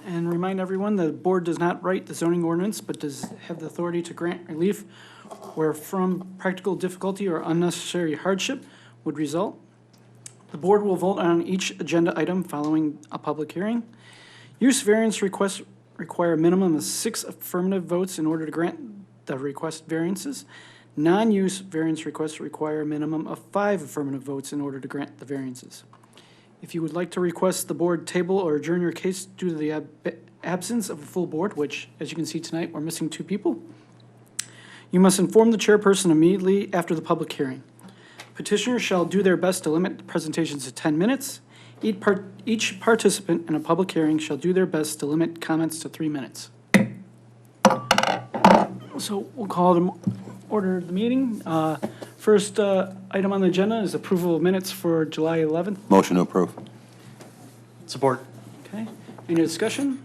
And remind everyone, the board does not write the zoning ordinance, but does have the authority to grant relief where from practical difficulty or unnecessary hardship would result. The board will vote on each agenda item following a public hearing. Use variance requests require a minimum of 6 affirmative votes in order to grant the request variances. Non-use variance requests require a minimum of 5 affirmative votes in order to grant the variances. If you would like to request the board table or adjourn your case due to the absence of a full board, which, as you can see tonight, we're missing 2 people, you must inform the chairperson immediately after the public hearing. Petitioners shall do their best to limit presentations to 10 minutes. Each participant in a public hearing shall do their best to limit comments to 3 minutes. So we'll call to order the meeting. First item on the agenda is approval of minutes for July 11th. Motion to approve. Support. Okay. Any discussion?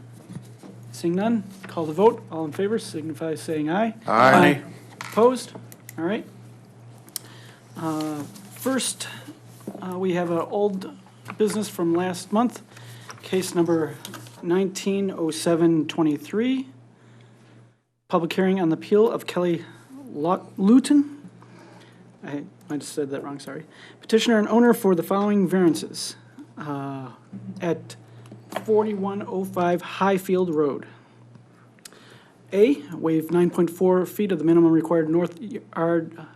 Seeing none, call the vote. All in favor signify by saying aye. Aye. Opposed? All right. First, we have an old business from last month, case number 190723. Public hearing on the appeal of Kelli Lewton. I might have said that wrong, sorry. Petitioner and owner for the following variances at 4105 Highfield Road. A, waive 9.4 feet of the minimum required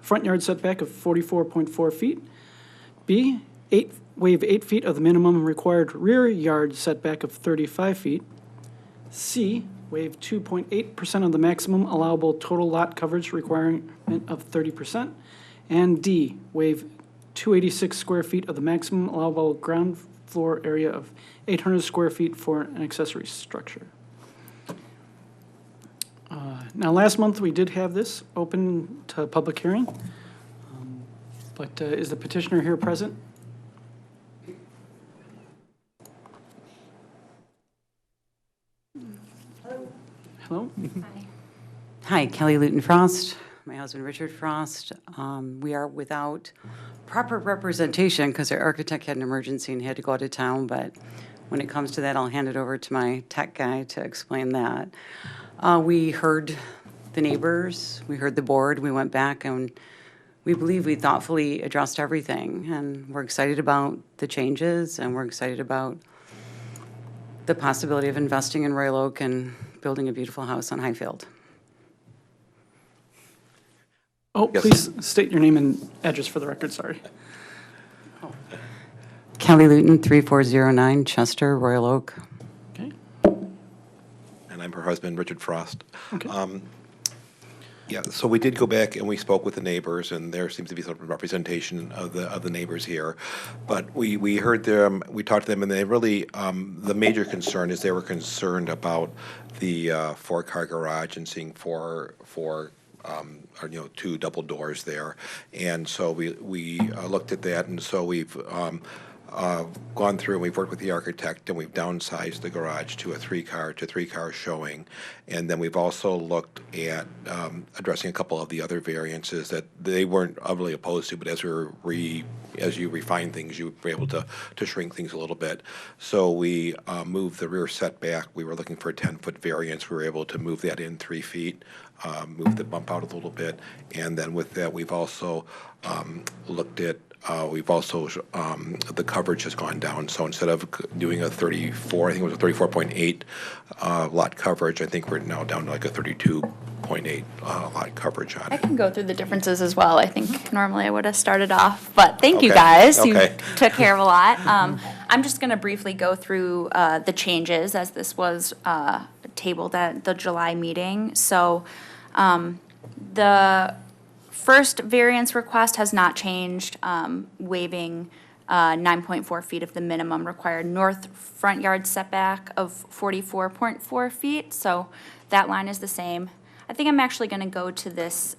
front yard setback of 44.4 feet. B, waive 8 feet of the minimum required rear yard setback of 35 feet. C, waive 2.8% of the maximum allowable total lot coverage requirement of 30%. And D, waive 286 square feet of the maximum allowable ground floor area of 800 square feet for an accessory structure. Now, last month, we did have this open to public hearing, but is the petitioner here present? Hello? Hi, Kelli Lewton Frost, my husband Richard Frost. We are without proper representation because our architect had an emergency and had to go out of town, but when it comes to that, I'll hand it over to my tech guy to explain that. We heard the neighbors, we heard the board, we went back and we believe we thoughtfully addressed everything, and we're excited about the changes, and we're excited about the possibility of investing in Royal Oak and building a beautiful house on Highfield. Oh, yes. Please state your name and address for the record, sorry. Oh. Kelli Lewton, 3409 Chester, Royal Oak. Okay. And I'm her husband, Richard Frost. Okay. Yeah, so we did go back and we spoke with the neighbors, and there seems to be some representation of the neighbors here. But we heard them, we talked to them, and they really, the major concern is they were concerned about the 4-car garage and seeing four 2 double doors there. And so we looked at that, and so we've gone through and we've worked with the architect, and we've downsized the garage to a 3-car showing. And then we've also looked at addressing a couple of the other variances that they weren't really opposed to, but as you refine things, you were able to shrink things a little bit. So we moved the rear setback. We were looking for a 10-foot variance. We were able to move that in 3 feet, move the bump out a little bit. And then with that, we've also looked at the coverage has gone down. So instead of doing a 34, I think it was a 34.8 lot coverage, I think we're now down to like a 32.8 lot coverage on it. I can go through the differences as well. I think normally I would have started off, but thank you guys. You took care of a lot. I'm just going to briefly go through the changes as this was tabled at the July meeting. So the first variance request has not changed, waiving 9.4 feet of the minimum required north front yard setback of 44.4 feet. So that line is the same. I think I'm actually going to go to this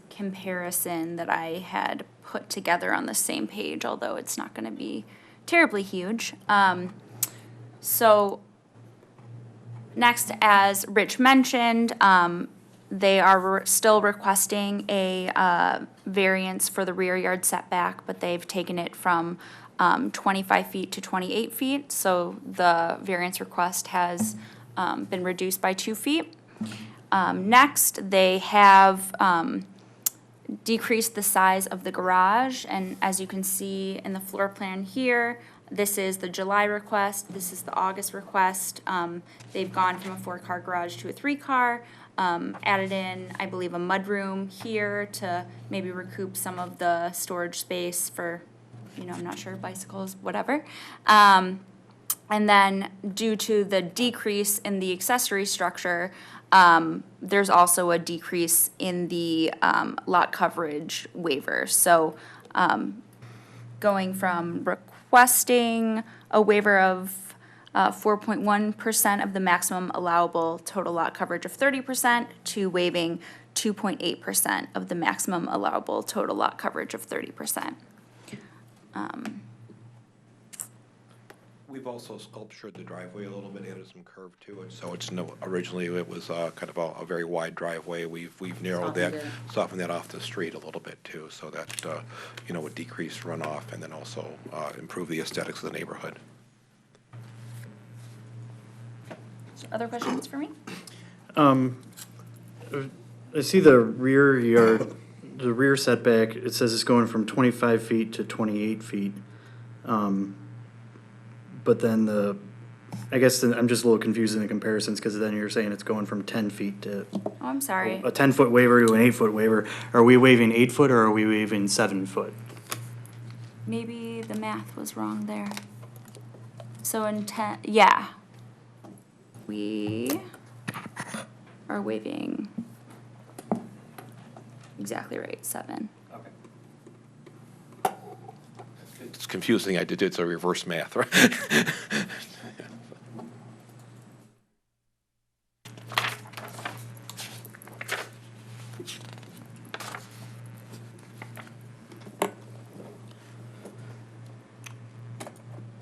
comparison that I had put together on the same page, although it's not going to be terribly huge. So next, as Rich mentioned, they are still requesting a variance for the rear yard setback, but they've taken it from 25 feet to 28 feet. So the variance request has been reduced by 2 feet. Next, they have decreased the size of the garage, and as you can see in the floor plan here, this is the July request, this is the August request. They've gone from a 4-car garage to a 3-car, added in, I believe, a mudroom here to maybe recoup some of the storage space for, I'm not sure, bicycles, whatever. And then due to the decrease in the accessory structure, there's also a decrease in the lot coverage waiver. So going from requesting a waiver of 4.1% of the maximum allowable total lot coverage of 30% to waiving 2.8% of the maximum allowable total lot coverage of 30%. We've also sculptured the driveway a little bit, added some curve to it, so it's originally it was kind of a very wide driveway. We've narrowed that, softened that off the street a little bit too, so that, would decrease runoff and then also improve the aesthetics of the neighborhood. Other questions for me? I see the rear yard, the rear setback, it says it's going from 25 feet to 28 feet. But then I'm just a little confused in the comparisons, because then you're saying it's going from 10 feet to Oh, I'm sorry. a 10-foot waiver to an 8-foot waiver. Are we waiving 8 foot or are we waiving 7 foot? Maybe the math was wrong there. So in 10, yeah. We are waiving, exactly right, 7. It's confusing. I did it's a reverse math, right?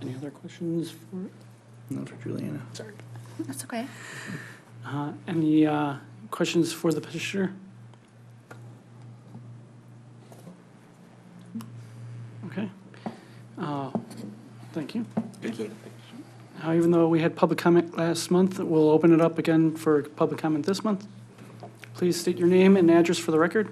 Any other questions for, Not for Juliana. sorry. That's okay. Any questions for the petitioner? Okay. Thank you. Thank you. Even though we had public comment last month, we'll open it up again for public comment this month. Please state your name and address for the record.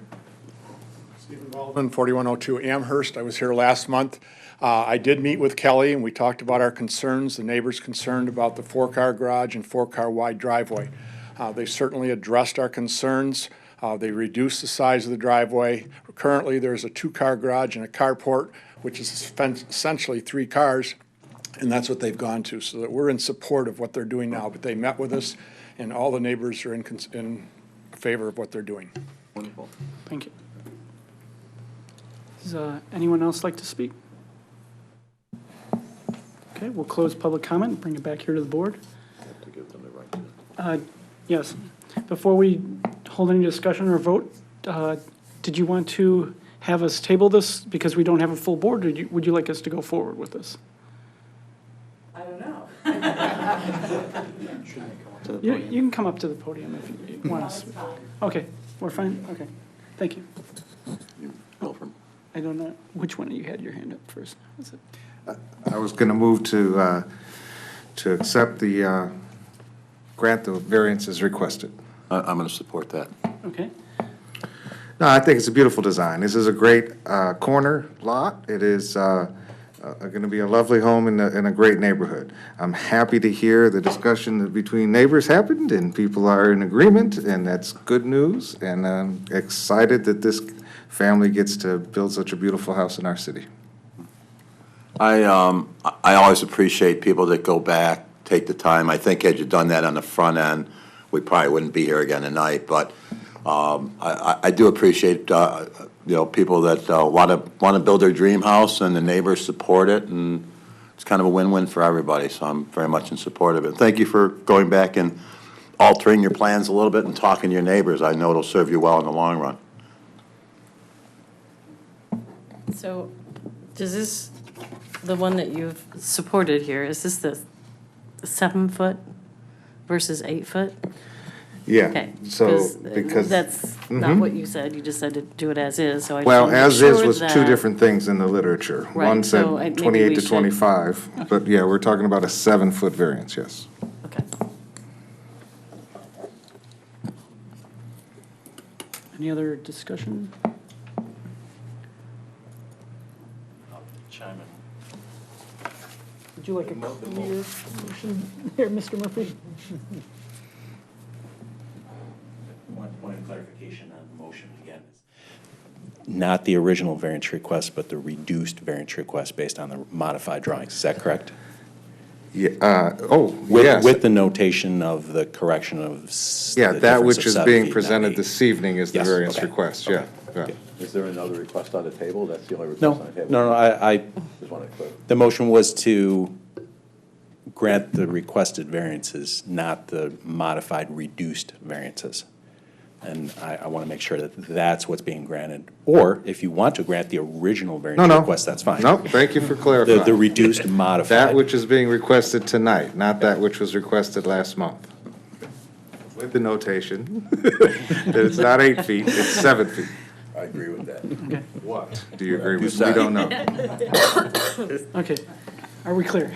Stephen Baldwin, 4102 Amherst. I was here last month. I did meet with Kelly, and we talked about our concerns, the neighbors concerned about the 4-car garage and 4-car wide driveway. They certainly addressed our concerns. They reduced the size of the driveway. Currently, there's a 2-car garage and a carport, which is essentially 3 cars, and that's what they've gone to. So that we're in support of what they're doing now. But they met with us, and all the neighbors are in favor of what they're doing. Wonderful. Thank you. Does anyone else like to speak? Okay, we'll close public comment and bring it back here to the board. Yes. Before we hold any discussion or vote, did you want to have us table this because we don't have a full board, or would you like us to go forward with this? I don't know. You can come up to the podium if you want us. Okay, we're fine? Okay, thank you. I don't know, which one of you had your hand up first? Was it? I was going to move to accept the, grant the variances requested. I'm going to support that. Okay, No, I think it's a beautiful design. This is a great corner lot. It is going to be a lovely home in a great neighborhood. I'm happy to hear the discussion between neighbors happened and people are in agreement, and that's good news. And I'm excited that this family gets to build such a beautiful house in our city. I always appreciate people that go back, take the time. I think had you done that on the front end, we probably wouldn't be here again tonight. But I do appreciate people that want to build their dream house, and the neighbors support it, and it's kind of a win-win for everybody. So I'm very much in support of it. Thank you for going back and altering your plans a little bit and talking to your neighbors. I know it'll serve you well in the long run. So, does this, the one that you've supported here, is this the 7 foot versus 8 foot? Yeah. Okay. So, That's not what you said. You just said to do it as is, so I just Well, want to make as is sure was two that- different things in the literature. Right, One said so maybe 28 we to should- 25, but yeah, we're talking about a 7-foot variance, yes. Okay. Any other discussion? Chime in. Would you like a clear motion here, Mr. Murphy? One point of clarification on the motion again. Not the original variance request, but the reduced variance request based on the modified drawings. Is that correct? Yeah, With, yes. with the notation of the correction of Yeah, the that difference which of is 7 being feet, not presented 8. this evening is the Yes, variance okay. request, yeah, yeah. Is there another request on the table? That's the only request No, on the table? no, I, Just want to clear. the motion was to grant the requested variances, not the modified reduced variances. And I want to make sure that that's what's being granted. Or if you want to grant the original No, variance no. request, that's fine. No, thank you for The clarifying. reduced modified. That which is being requested tonight, not that which was requested last month. With the notation that it's not 8 feet, it's 7 feet. I agree with that. What? Do you agree You with? We said. don't know. Okay, are we clear?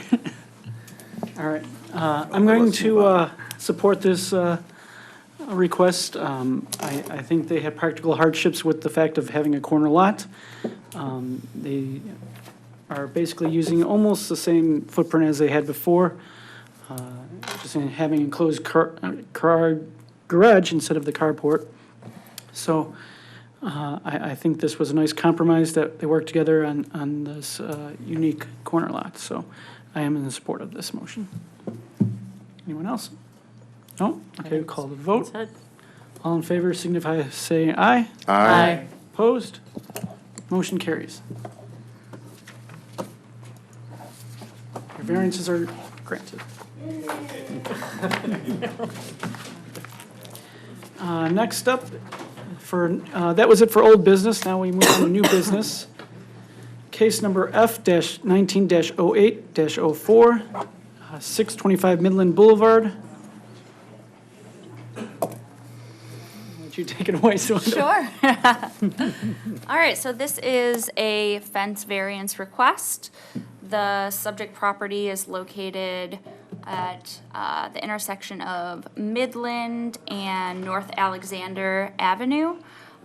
All right, I'm going to support this request. I think they had practical hardships with the fact of having a corner lot. They are basically using almost the same footprint as they had before, just in having enclosed car garage instead of the carport. So I think this was a nice compromise that they worked together on this unique corner lot. So I am in support of this motion. Anyone else? No? Okay, we'll call the vote. Said. All in favor signify by saying aye. Aye. Opposed? Motion carries. Your variances are granted. Next up, that was it for old business. Now we move on to new business. Case number F-19-08-04, 625 Midland Boulevard. Would you take it away, Suanda? Sure. All right, so this is a fence variance request. The subject property is located at the intersection of Midland and North Alexander Avenue.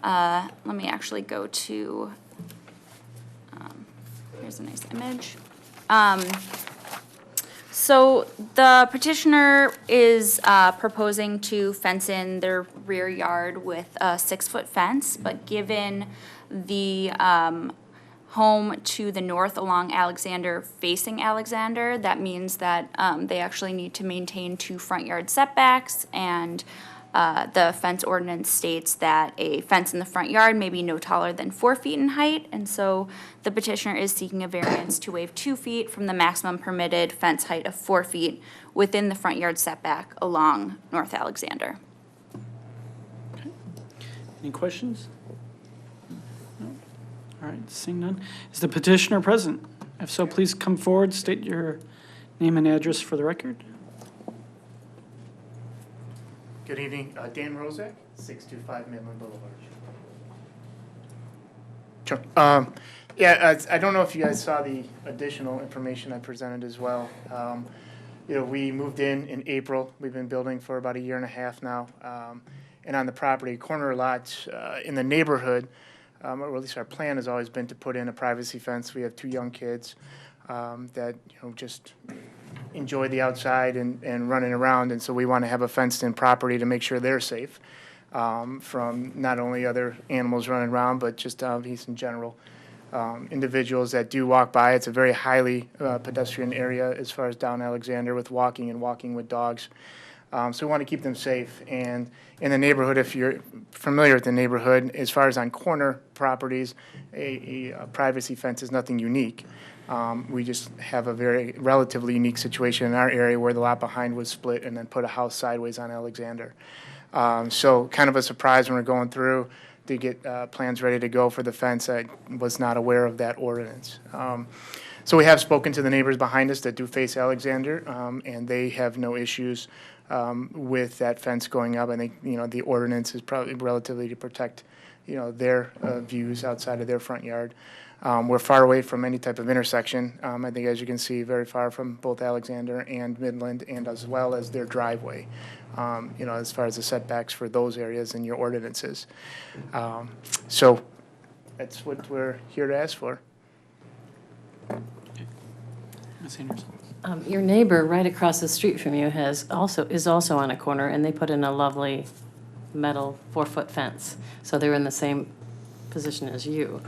Let me actually go to, here's a nice image. So the petitioner is proposing to fence in their rear yard with a 6-foot fence, but given the home to the north along Alexander facing Alexander, that means that they actually need to maintain 2 front yard setbacks, and the fence ordinance states that a fence in the front yard may be no taller than 4 feet in height, and so the petitioner is seeking a variance to waive 2 feet from the maximum permitted fence height of 4 feet within the front yard setback along North Alexander. Any questions? No? All right, seeing none. Is the petitioner present? If so, please come forward, state your name and address for the record. Good evening, Dan Rozak, 625 Midland Boulevard. Sure. Yeah, I don't know if you guys saw the additional information I presented as well. We moved in April. We've been building for about 1.5 years now. And on the property, corner lots in the neighborhood, or at least our plan has always been to put in a privacy fence. We have 2 young kids that just enjoy the outside and running around, and so we want to have a fenced-in property to make sure they're safe from not only other animals running around, but just in general. Individuals that do walk by, it's a very highly pedestrian area as far as down Alexander with walking and walking with dogs. So we want to keep them safe. And in the neighborhood, if you're familiar with the neighborhood, as far as on corner properties, a privacy fence is nothing unique. We just have a very relatively unique situation in our area where the lot behind was split and then put a house sideways on Alexander. So kind of a surprise when we're going through to get plans ready to go for the fence. I was not aware of that ordinance. So we have spoken to the neighbors behind us that do face Alexander, and they have no issues with that fence going up. I think, the ordinance is probably relatively to protect, their views outside of their front yard. We're far away from any type of intersection. I think, as you can see, very far from both Alexander and Midland, and as well as their driveway, as far as the setbacks for those areas in your ordinances. So that's what we're here to ask for. Ms. Anderson? Your neighbor right across the street from you is also on a corner, and they put in a lovely metal 4-foot fence. So they're in the same position as you.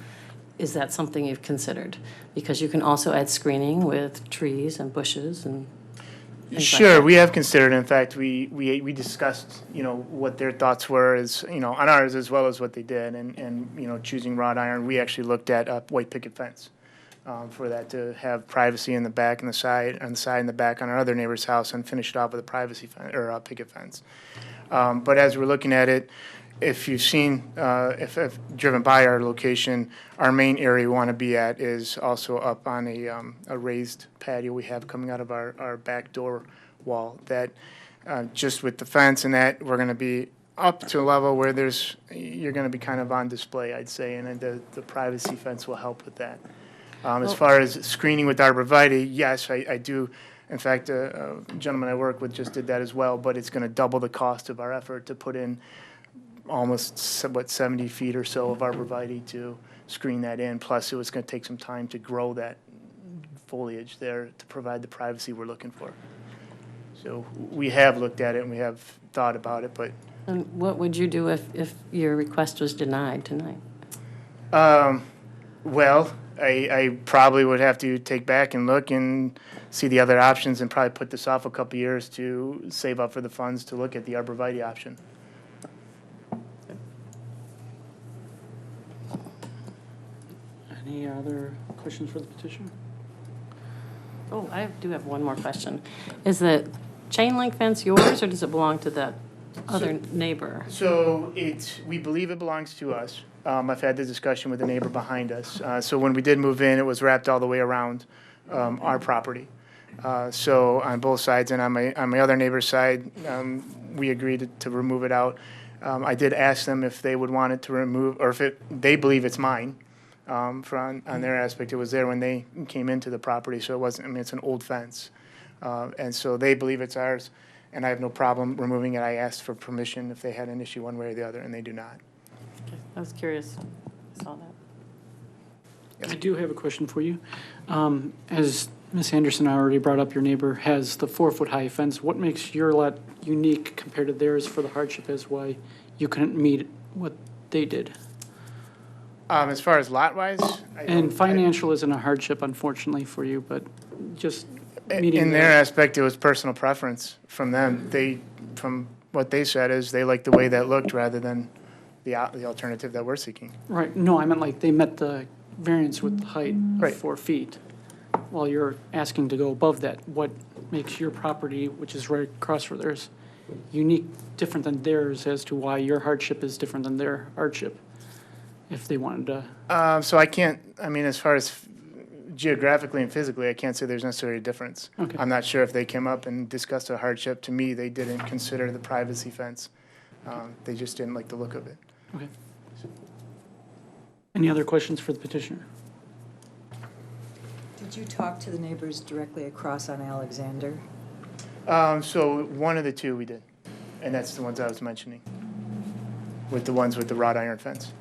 Is that something you've considered? Because you can also add screening with trees and bushes and things like Sure, that. we have considered. In fact, we discussed, what their thoughts were as, on ours as well as what they did. And choosing wrought iron, we actually looked at a white picket fence for that to have privacy in the back and the side, and the back on our other neighbor's house, and finish it off with a privacy fence, or a picket fence. But as we're looking at it, if you've seen, if driven by our location, our main area we want to be at is also up on a raised patio we have coming out of our back door wall. That just with the fence and that, we're going to be up to a level where you're going to be kind of on display, I'd say, and the privacy fence will help with that. As far as screening with arborvitae, yes, I do. In fact, a gentleman I work with just did that as well, but it's going to double the cost of our effort to put in almost 70 feet or so of arborvitae to screen that in. Plus, it was going to take some time to grow that foliage there to provide the privacy we're looking for. So we have looked at it and we have thought about it, but. And what would you do if your request was denied tonight? Well, I probably would have to take back and look and see the other options and probably put this off a couple years to save up for the funds to look at the arborvitae option. Any other questions for the petitioner? Oh, I do have one more question. Is the chain link fence yours, or does it belong to that other neighbor? So we believe it belongs to us. I've had the discussion with the neighbor behind us. So when we did move in, it was wrapped all the way around our property. So on both sides, and on my other neighbor's side, we agreed to remove it out. I did ask them if they would want it to remove, or if they believe it's mine. On their aspect, it was there when they came into the property, so it wasn't. It's an old fence, and so they believe it's ours, and I have no problem removing it. I asked for permission if they had an issue one way or the other, and they do not. Okay, I was curious. I saw that. I do have a question for you. As Ms. Anderson already brought up, your neighbor has the 4-foot-high fence. What makes your lot unique compared to theirs for the hardship as why you couldn't meet what they did? As far as lot-wise, And financial isn't a hardship, unfortunately, for you, but just meeting in their aspect, it was personal preference from them. From what they said, is they liked the way that looked rather than the alternative that we're seeking. Right, no, I meant like they met the variance with the height Right. of 4 feet, while you're asking to go above that. What makes your property, which is right across from theirs, unique, different than theirs as to why your hardship is different than their hardship, if they wanted to? So I can't, as far as geographically and physically, I can't say there's necessarily a difference. Okay. I'm not sure if they came up and discussed a hardship. To me, they didn't consider the privacy fence. They just didn't like the look of it. Okay. Any other questions for the petitioner? Did you talk to the neighbors directly across on Alexander? So one of the two we did, and that's the ones I was mentioning, with the ones with the wrought iron fence.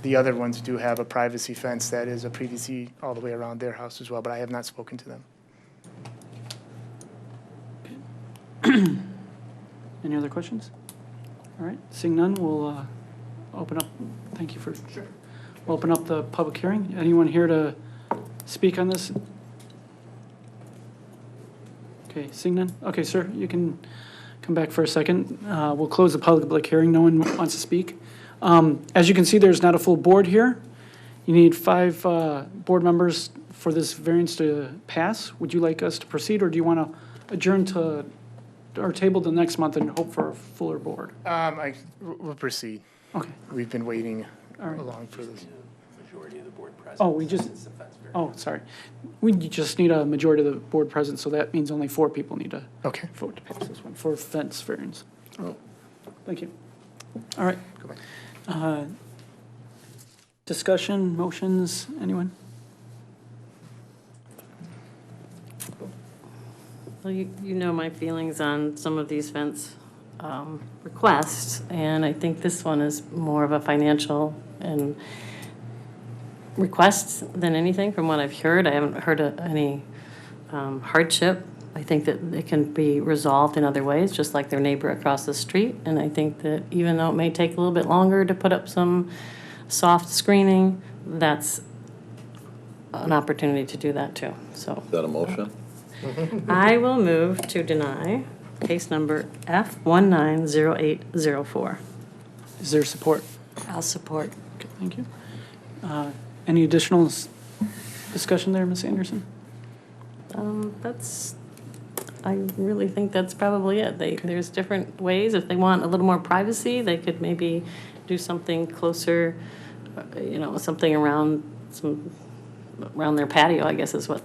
The other ones do have a privacy fence that is a PVC all the way around their house as well, but I have not spoken to them. Any other questions? All right, seeing none, we'll open up, thank you for, we'll open up the public hearing. Anyone here to speak on this? Okay, seeing none? Okay, sir, you can come back for a second. We'll close the public hearing. No one wants to speak. As you can see, there's not a full board here. You need 5 board members for this variance to pass. Would you like us to proceed, or do you want to adjourn to, or table the next month and hope for a fuller board? We'll proceed. Okay. we've been waiting All right. along for this. Majority of the board present. Oh, we just, oh, sorry. We just need a majority of the board present, so that means only 4 people need to Okay. vote to pass this one for fence variance. Thank you. All right. Go back. Discussion, motions, anyone? Well, you know my feelings on some of these fence requests, and I think this one is more of a financial and request than anything from what I've heard. I haven't heard of any hardship. I think that it can be resolved in other ways, just like their neighbor across the street. And I think that even though it may take a little bit longer to put up some soft screening, that's an opportunity to do that too, so. Is that a motion? I will move to deny case number F190804. Is there support? I'll support. Okay, thank you. Any additional discussion there, Ms. Anderson? I really think that's probably it. There's different ways. If they want a little more privacy, they could maybe do something closer, something around their patio, I guess is what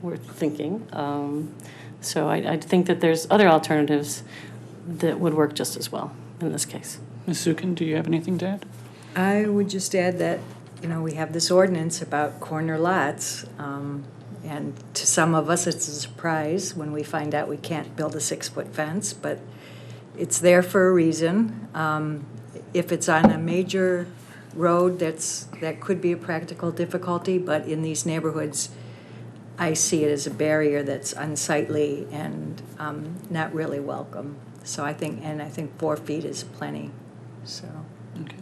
we're thinking. So I think that there's other alternatives that would work just as well in this case. Ms. Zukin, do you have anything to add? I would just add that, we have this ordinance about corner lots, and to some of us, it's a surprise when we find out we can't build a 6-foot fence, but it's there for a reason. If it's on a major road, that could be a practical difficulty, but in these neighborhoods, I see it as a barrier that's unsightly and not really welcome. So I think 4 feet is plenty, so. Okay.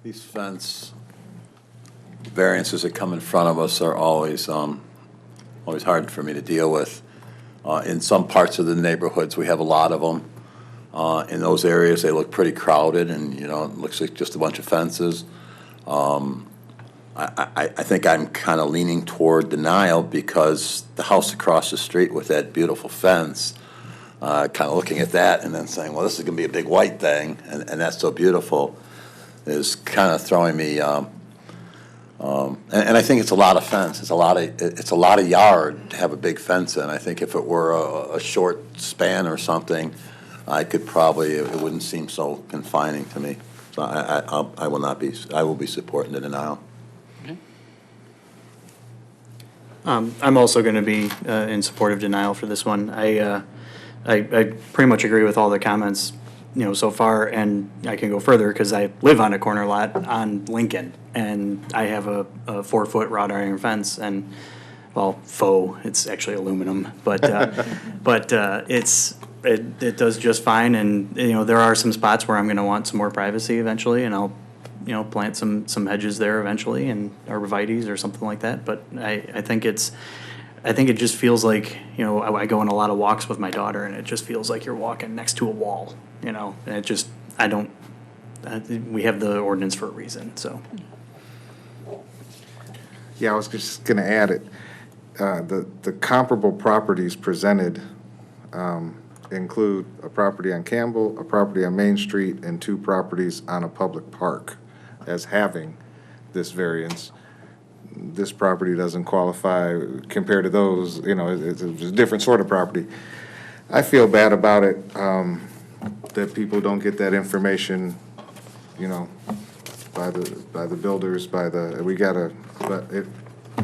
These fence variances that come in front of us are always hard for me to deal with. In some parts of the neighborhoods, we have a lot of them. In those areas, they look pretty crowded, and it looks like just a bunch of fences. I think I'm kind of leaning toward denial because the house across the street with that beautiful fence, kind of looking at that and then saying, well, this is going to be a big white thing, and that's so beautiful, is kind of throwing me. And I think it's a lot of fence. It's a lot of yard to have a big fence in. I think if it were a short span or something, it wouldn't seem so confining to me. So I will be supporting the denial. Okay. I'm also going to be in support of denial for this one. I pretty much agree with all the comments, so far, and I can go further because I live on a corner lot on Lincoln, and I have a 4-foot wrought iron fence, and faux, it's actually aluminum, but it does just fine, and there are some spots where I'm going to want some more privacy eventually, and I'll plant some hedges there eventually, and arborvitaes or something like that. But I think it just feels like, I go on a lot of walks with my daughter, and it just feels like you're walking next to a wall, and we have the ordinance for a reason, so. Yeah, I was just going to add it. The comparable properties presented include a property on Campbell, a property on Main Street, and 2 properties on a public park as having this variance. This property doesn't qualify compared to those, it's a different sort of property. I feel bad about it, that people don't get that information, by the builders, but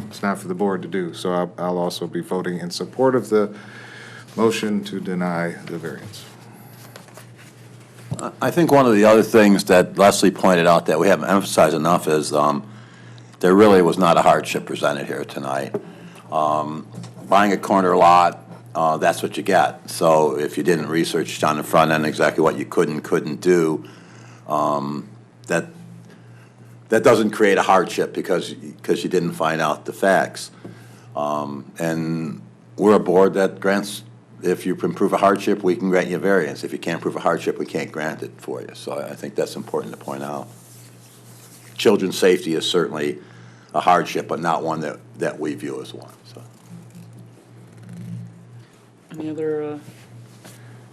it's not for the board to do. So I'll also be voting in support of the motion to deny the variance. I think one of the other things that Leslie pointed out that we haven't emphasized enough is there really was not a hardship presented here tonight. Buying a corner lot, that's what you get. So if you didn't research on the front end exactly what you could and couldn't do, that doesn't create a hardship because you didn't find out the facts. And we're a board that grants, if you can prove a hardship, we can grant you a variance. If you can't prove a hardship, we can't grant it for you. So I think that's important to point out. Children's safety is certainly a hardship, but not one that we view as one. So. Any other?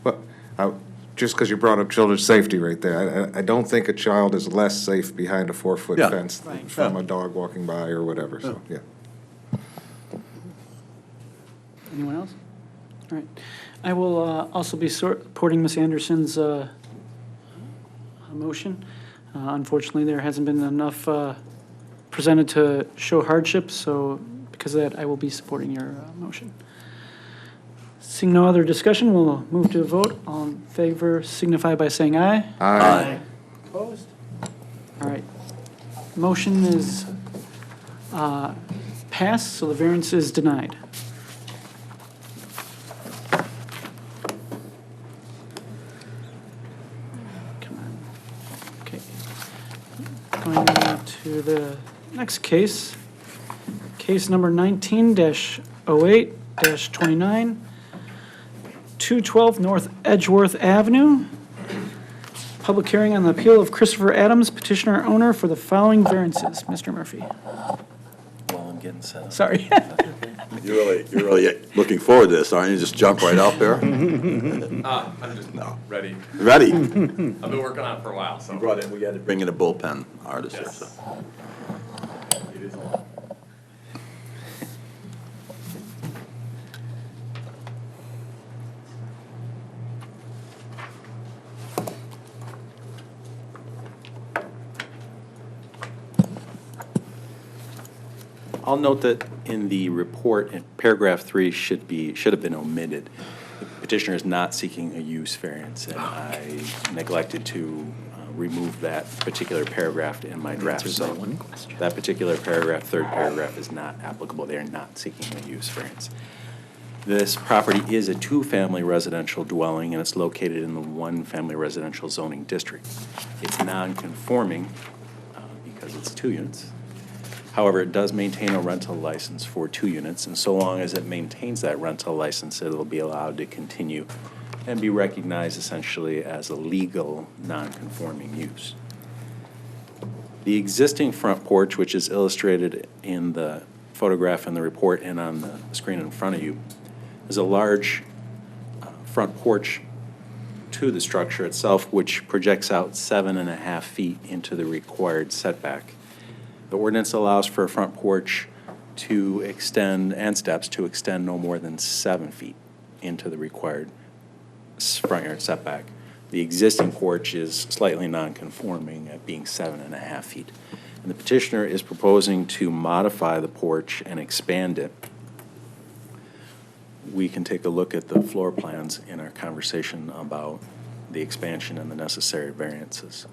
Well, just because you brought up children's safety right there, I don't think a child is less safe behind a 4-foot Yeah. fence Right. from a dog walking by or whatever, so, yeah. Anyone else? All right. I will also be supporting Ms. Anderson's motion. Unfortunately, there hasn't been enough presented to show hardship, so because of that, I will be supporting your motion. Seeing no other discussion, we'll move to a vote. All in favor signify by saying aye. Aye. Opposed? All right. Motion is passed, so the variance is denied. Come on. Okay. Going to the next case. Case number 19-08-29, 212 North Edgeworth Avenue. Public hearing on the appeal of Christopher Adams, petitioner owner for the following variances. Mr. Murphy. Well, I'm getting set up. Sorry. You're really looking forward to this, aren't you? Just jump right up there. I'm just ready. Ready? I've been working on it for a while, so. We had to bring in a bullpen artist here, Yes. so. It is a lot. I'll note that in the report, in paragraph 3 should have been omitted. The petitioner is not seeking a use variance, and I neglected to remove that particular paragraph in my draft. So that particular paragraph, third paragraph, is not applicable. They are not seeking a use variance. This property is a 2-family residential dwelling, and it's located in the 1-family residential zoning district. It's non-conforming because it's 2 units. However, it does maintain a rental license for 2 units, and so long as it maintains that rental license, it'll be allowed to continue and be recognized essentially as a legal non-conforming use. The existing front porch, which is illustrated in the photograph in the report and on the screen in front of you, is a large front porch to the structure itself, which projects out 7.5 feet into the required setback. The ordinance allows for a front porch to extend, and steps to extend no more than 7 feet into the required front yard setback. The existing porch is slightly non-conforming at being 7.5 feet. And the petitioner is proposing to modify the porch and expand it. We can take a look at the floor plans in our conversation about the expansion and the necessary variances.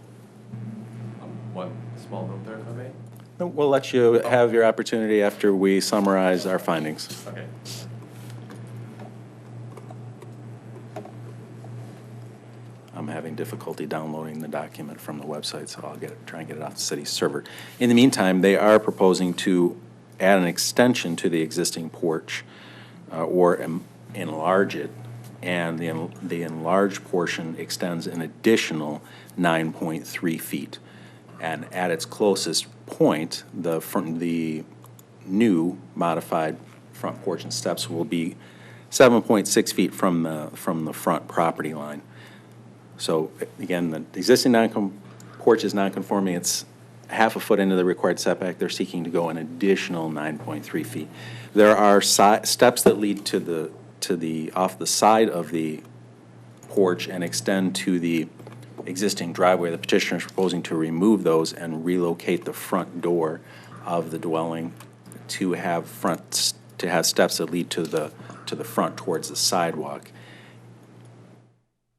One small note there, if I may. We'll let you have your opportunity after we summarize our findings. Okay. I'm having difficulty downloading the document from the website, so I'll try and get it off the city's server. In the meantime, they are proposing to add an extension to the existing porch or enlarge it, and the enlarged portion extends an additional 9.3 feet. And at its closest point, the new modified front porch and steps will be 7.6 feet from the front property line. So again, the existing porch is non-conforming. It's half a foot into the required setback. They're seeking to go an additional 9.3 feet. There are steps that lead to the off the side of the porch and extend to the existing driveway. The petitioner is proposing to remove those and relocate the front door of the dwelling to have steps that lead to the front towards the sidewalk.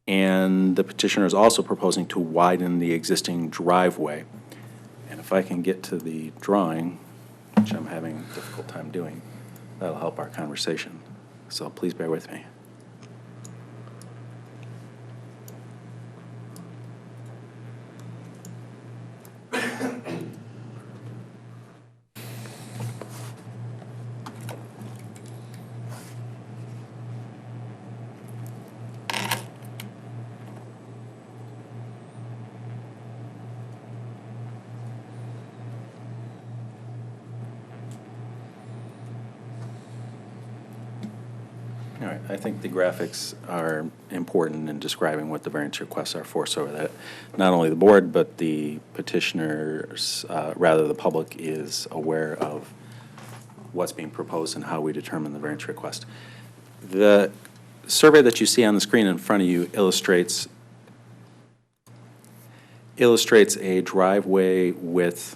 And the petitioner is also proposing to widen the existing driveway. And if I can get to the drawing, which I'm having a difficult time doing, that'll help our conversation. So please bear with me. All right, I think the graphics are important in describing what the variance requests are for, so that not only the board, but the petitioners, rather the public, is aware of what's being proposed and how we determine the variance request. The survey that you see on the screen in front of you illustrates a driveway width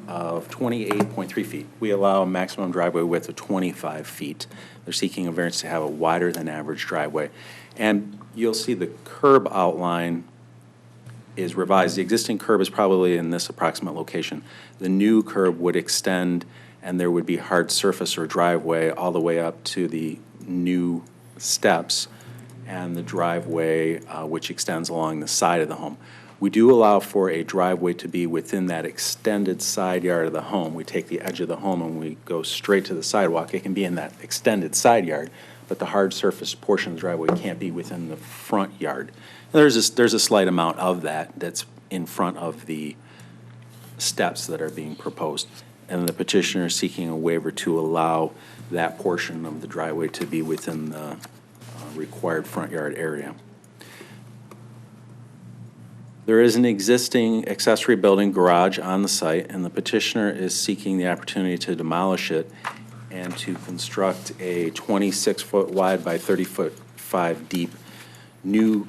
of 28.3 feet. We allow a maximum driveway width of 25 feet. They're seeking a variance to have a wider than average driveway. And you'll see the curb outline is revised. The existing curb is probably in this approximate location. The new curb would extend, and there would be hard surface or driveway all the way up to the new steps and the driveway which extends along the side of the home. We do allow for a driveway to be within that extended side yard of the home. We take the edge of the home and we go straight to the sidewalk. It can be in that extended side yard, but the hard surface portion of the driveway can't be within the front yard. And there's a slight amount of that's in front of the steps that are being proposed. And the petitioner is seeking a waiver to allow that portion of the driveway to be within the required front yard area. There is an existing accessory building garage on the site, and the petitioner is seeking the opportunity to demolish it and to construct a 26-foot wide by 30-foot 5 deep new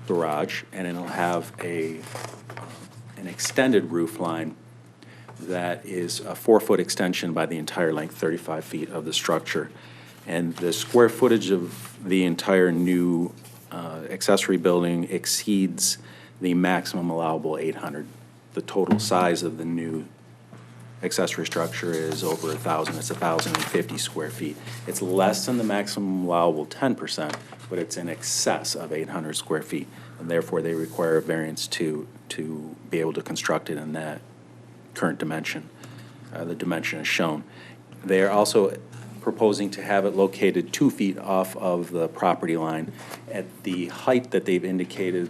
garage, and it'll have an extended roof line that is a 4-foot extension by the entire length, 35 feet of the structure. And the square footage of the entire new accessory building exceeds the maximum allowable 800. The total size of the new accessory structure is over 1,000. It's 1,050 square feet. It's less than the maximum allowable 10%, but it's in excess of 800 square feet. And therefore, they require a variance to be able to construct it in that current dimension. The dimension is shown. They are also proposing to have it located 2 feet off of the property line. At the height that they've indicated,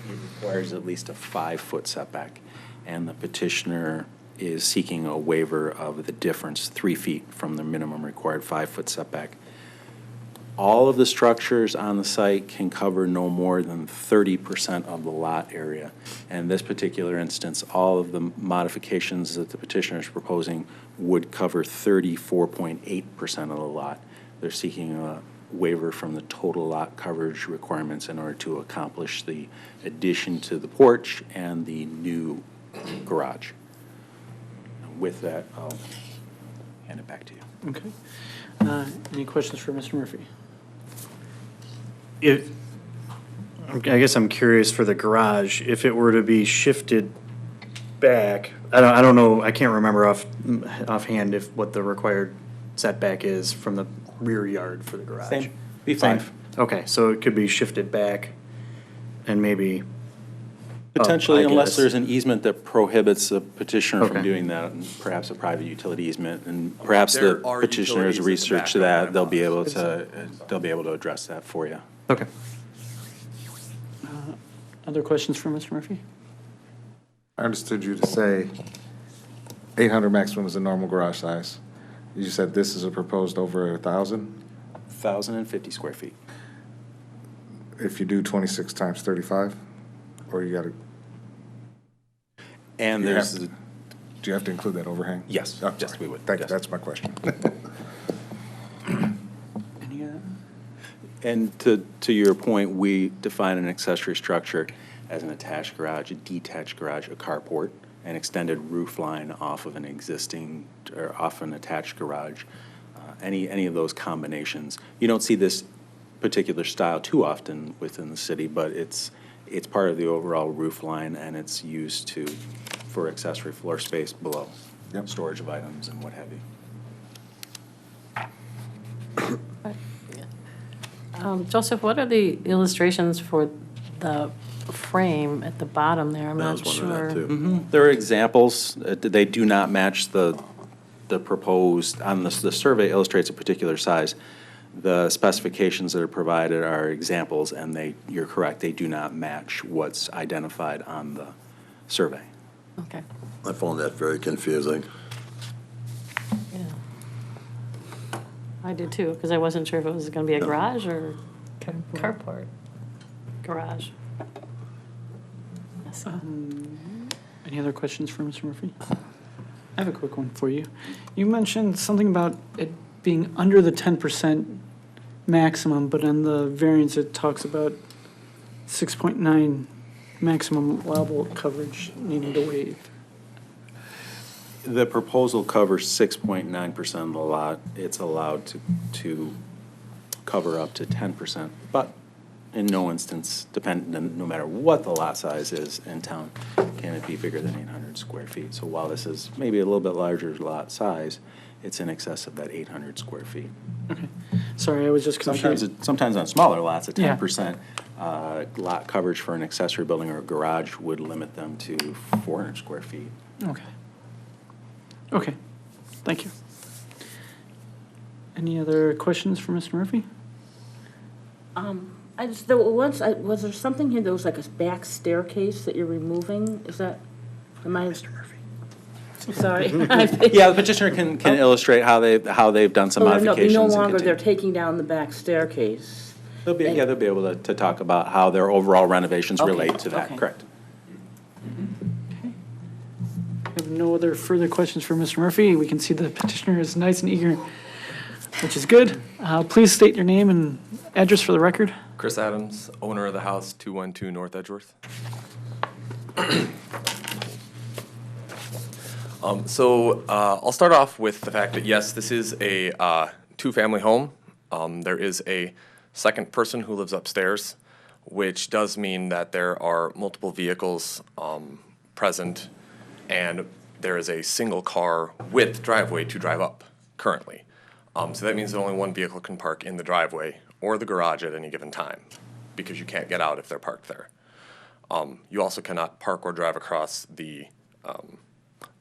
it requires at least a 5-foot setback, and the petitioner is seeking a waiver of the difference, 3 feet from the minimum required 5-foot setback. All of the structures on the site can cover no more than 30% of the lot area. And in this particular instance, all of the modifications that the petitioner is proposing would cover 34.8% of the lot. They're seeking a waiver from the total lot coverage requirements in order to accomplish the addition to the porch and the new garage. With that, I'll hand it back to you. Okay. Any questions for Mr. Murphy? I guess I'm curious for the garage, if it were to be shifted back, I don't know, I can't remember offhand what the required setback is from the rear yard for the garage. Same. Be fine. Okay, so it could be shifted back and maybe Potentially, I unless guess. there's an easement that prohibits a petitioner from Okay. doing that, and perhaps a private utility easement, and perhaps There the are petitioners utilities in the research back that, of they'll my be able to address that for you. Okay. Other questions for Mr. Murphy? I understood you to say 800 maximum is the normal garage size. You said this is a proposed over 1,000? 1,050 square feet. If you do 26 times 35? Or you gotta, And You there's, do you have to include that overhang? Yes. Oh, Yes, sorry. we would. Thank you, Yes. that's my question. Any other? and to your point, we define an accessory structure as an attached garage, a detached garage, a carport, an extended roof line off of an existing, or off an attached garage, any of those combinations. You don't see this particular style too often within the city, but it's part of the overall roof line, and it's used for accessory floor space below, Yep. storage of items and what have you. Joseph, what are the illustrations for the frame at the bottom there? I'm I not was wondering that, sure. too. There are examples. They do not match the proposed, the survey illustrates a particular size. The specifications that are provided are examples, and you're correct, they do not match what's identified on the survey. Okay. I found that very confusing. Yeah. I did too, because I wasn't sure if it was gonna be a garage or carport. Garage. Yes. Any other questions for Mr. Murphy? I have a quick one for you. You mentioned something about it being under the 10% maximum, but on the variance, it talks about 6.9 maximum allowable coverage needing to waive. The proposal covers 6.9% of the lot. It's allowed to cover up to 10%, but in no instance, no matter what the lot size is in town, can it be bigger than 800 square feet. So while this is maybe a little bit larger lot size, it's in excess of that 800 square feet. Okay. Sorry, I was just confused. Sometimes on smaller lots, a Yeah. 10% lot coverage for an accessory building or a garage would limit them to 400 square feet. Okay. Okay, thank you. Any other questions for Mr. Murphy? Was there something here that was like a back staircase that you're removing? Is that, am I? Mr. Murphy. Sorry. Yeah, the petitioner can illustrate how they've done some modifications. No and longer, continue. they're taking down the back staircase. They'll be able to talk about how their overall renovations relate to that, okay. correct? I have no other further questions for Mr. Murphy. We can see the petitioner is nice and eager, which is good. Please state your name and address for the record. Chris Adams, owner of the house, 212 North Edgeworth. I'll start off with the fact that, yes, this is a two-family home. There is a second person who lives upstairs, which does mean that there are multiple vehicles present, and there is a single car with driveway to drive up currently. So that means that only one vehicle can park in the driveway or the garage at any given time, because you can't get out if they're parked there. You also cannot park or drive across the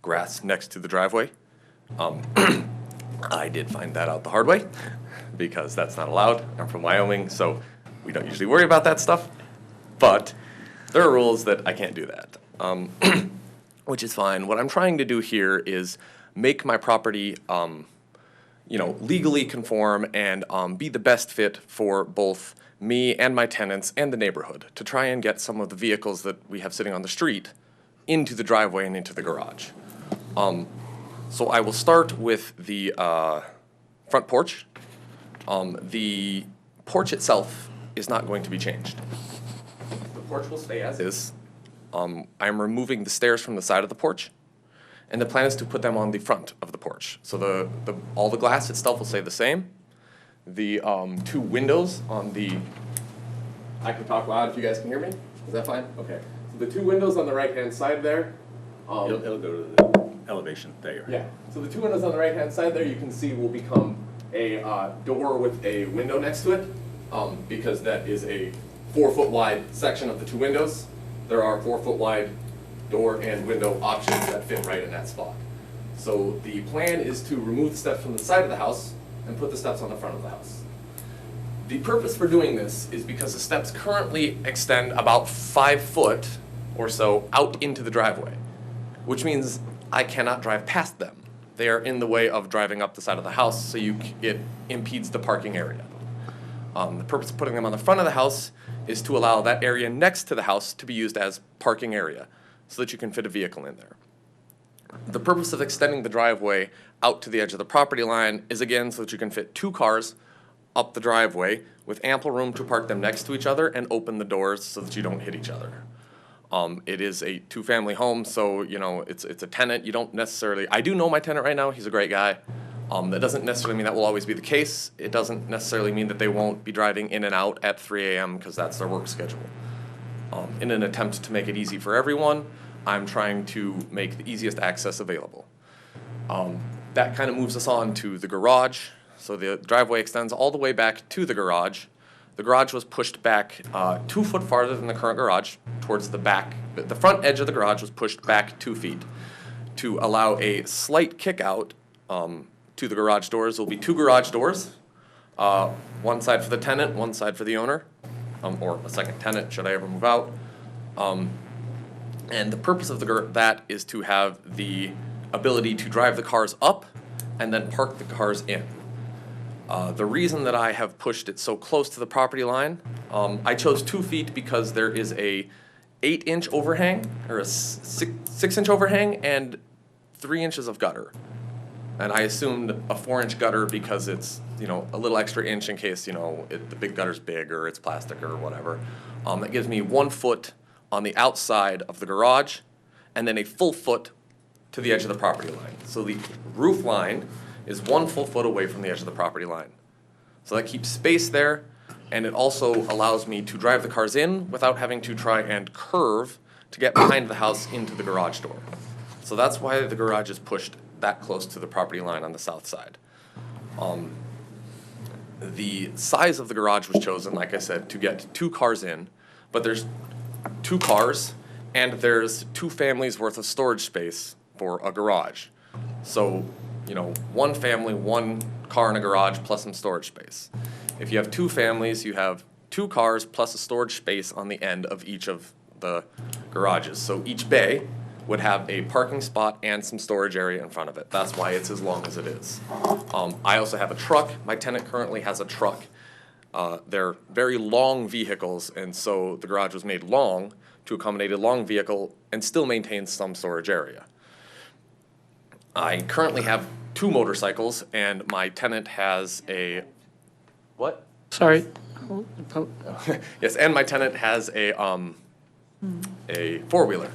grass next to the driveway. I did find that out the hard way, because that's not allowed. I'm from Wyoming, so we don't usually worry about that stuff. But there are rules that I can't do that, which is fine. What I'm trying to do here is make my property legally conform and be the best fit for both me and my tenants and the neighborhood, to try and get some of the vehicles that we have sitting on the street into the driveway and into the garage. So I will start with the front porch. The porch itself is not going to be changed. The porch will stay as is. I'm removing the stairs from the side of the porch, and the plan is to put them on the front of the porch. So all the glass itself will stay the same. The two windows on the, I can talk loud if you guys can hear me. Is that fine? Okay. So the two windows on the right-hand side there. It'll go to the elevation. There you are. Yeah. So the two windows on the right-hand side there, you can see, will become a door with a window next to it, because that is a 4-foot wide section of the two windows. There are 4-foot wide door and window options that fit right in that spot. So the plan is to remove the steps from the side of the house and put the steps on the front of the house. The purpose for doing this is because the steps currently extend about 5 foot or so out into the driveway, which means I cannot drive past them. They are in the way of driving up the side of the house, so it impedes the parking area. The purpose of putting them on the front of the house is to allow that area next to the house to be used as parking area, so that you can fit a vehicle in there. The purpose of extending the driveway out to the edge of the property line is, again, so that you can fit 2 cars up the driveway with ample room to park them next to each other and open the doors so that you don't hit each other. It is a 2-family home, so it's a tenant. You don't necessarily, I do know my tenant right now, he's a great guy. That doesn't necessarily mean that will always be the case. It doesn't necessarily mean that they won't be driving in and out at 3 a.m. because that's their work schedule. In an attempt to make it easy for everyone, I'm trying to make the easiest access available. That kind of moves us on to the garage. So the driveway extends all the way back to the garage. The garage was pushed back 2 foot farther than the current garage towards the back. The front edge of the garage was pushed back 2 feet to allow a slight kick out to the garage doors. There will be 2 garage doors, one side for the tenant, one side for the owner, or a second tenant should I ever move out. And the purpose of that is to have the ability to drive the cars up and then park the cars in. The reason that I have pushed it so close to the property line, I chose 2 feet because there is a 8-inch overhang, or a 6-inch overhang, and 3 inches of gutter. And I assumed a 4-inch gutter because it's, you know, a little extra inch in case, you know, the big gutter's big or it's plastic or whatever. That gives me 1 foot on the outside of the garage, and then a full foot to the edge of the property line. So the roof line is 1 full foot away from the edge of the property line. So that keeps space there, and it also allows me to drive the cars in without having to try and curve to get behind the house into the garage door. So that's why the garage is pushed that close to the property line on the south side. The size of the garage was chosen, like I said, to get 2 cars in, but there's 2 cars and there's 2 families worth of storage space for a garage. So, you know, 1 family, 1 car in a garage plus some storage space. If you have 2 families, you have 2 cars plus a storage space on the end of each of the garages. So each bay would have a parking spot and some storage area in front of it. That's why it's as long as it is. I also have a truck. My tenant currently has a truck. They're very long vehicles, and so the garage was made long to accommodate a long vehicle and still maintain some storage area. I currently have 2 motorcycles, and my tenant has a, what? Sorry. Yes, and my tenant has a 4-wheeler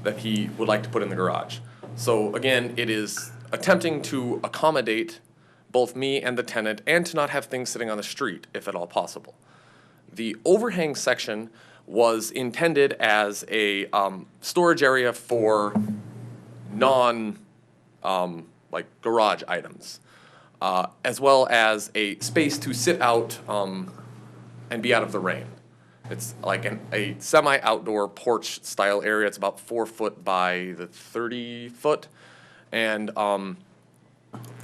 that he would like to put in the garage. So again, it is attempting to accommodate both me and the tenant and to not have things sitting on the street, if at all possible. The overhang section was intended as a storage area for like garage items, as well as a space to sit out and be out of the rain. It's like a semi-outdoor porch style area. It's about 4 foot by the 30 foot. And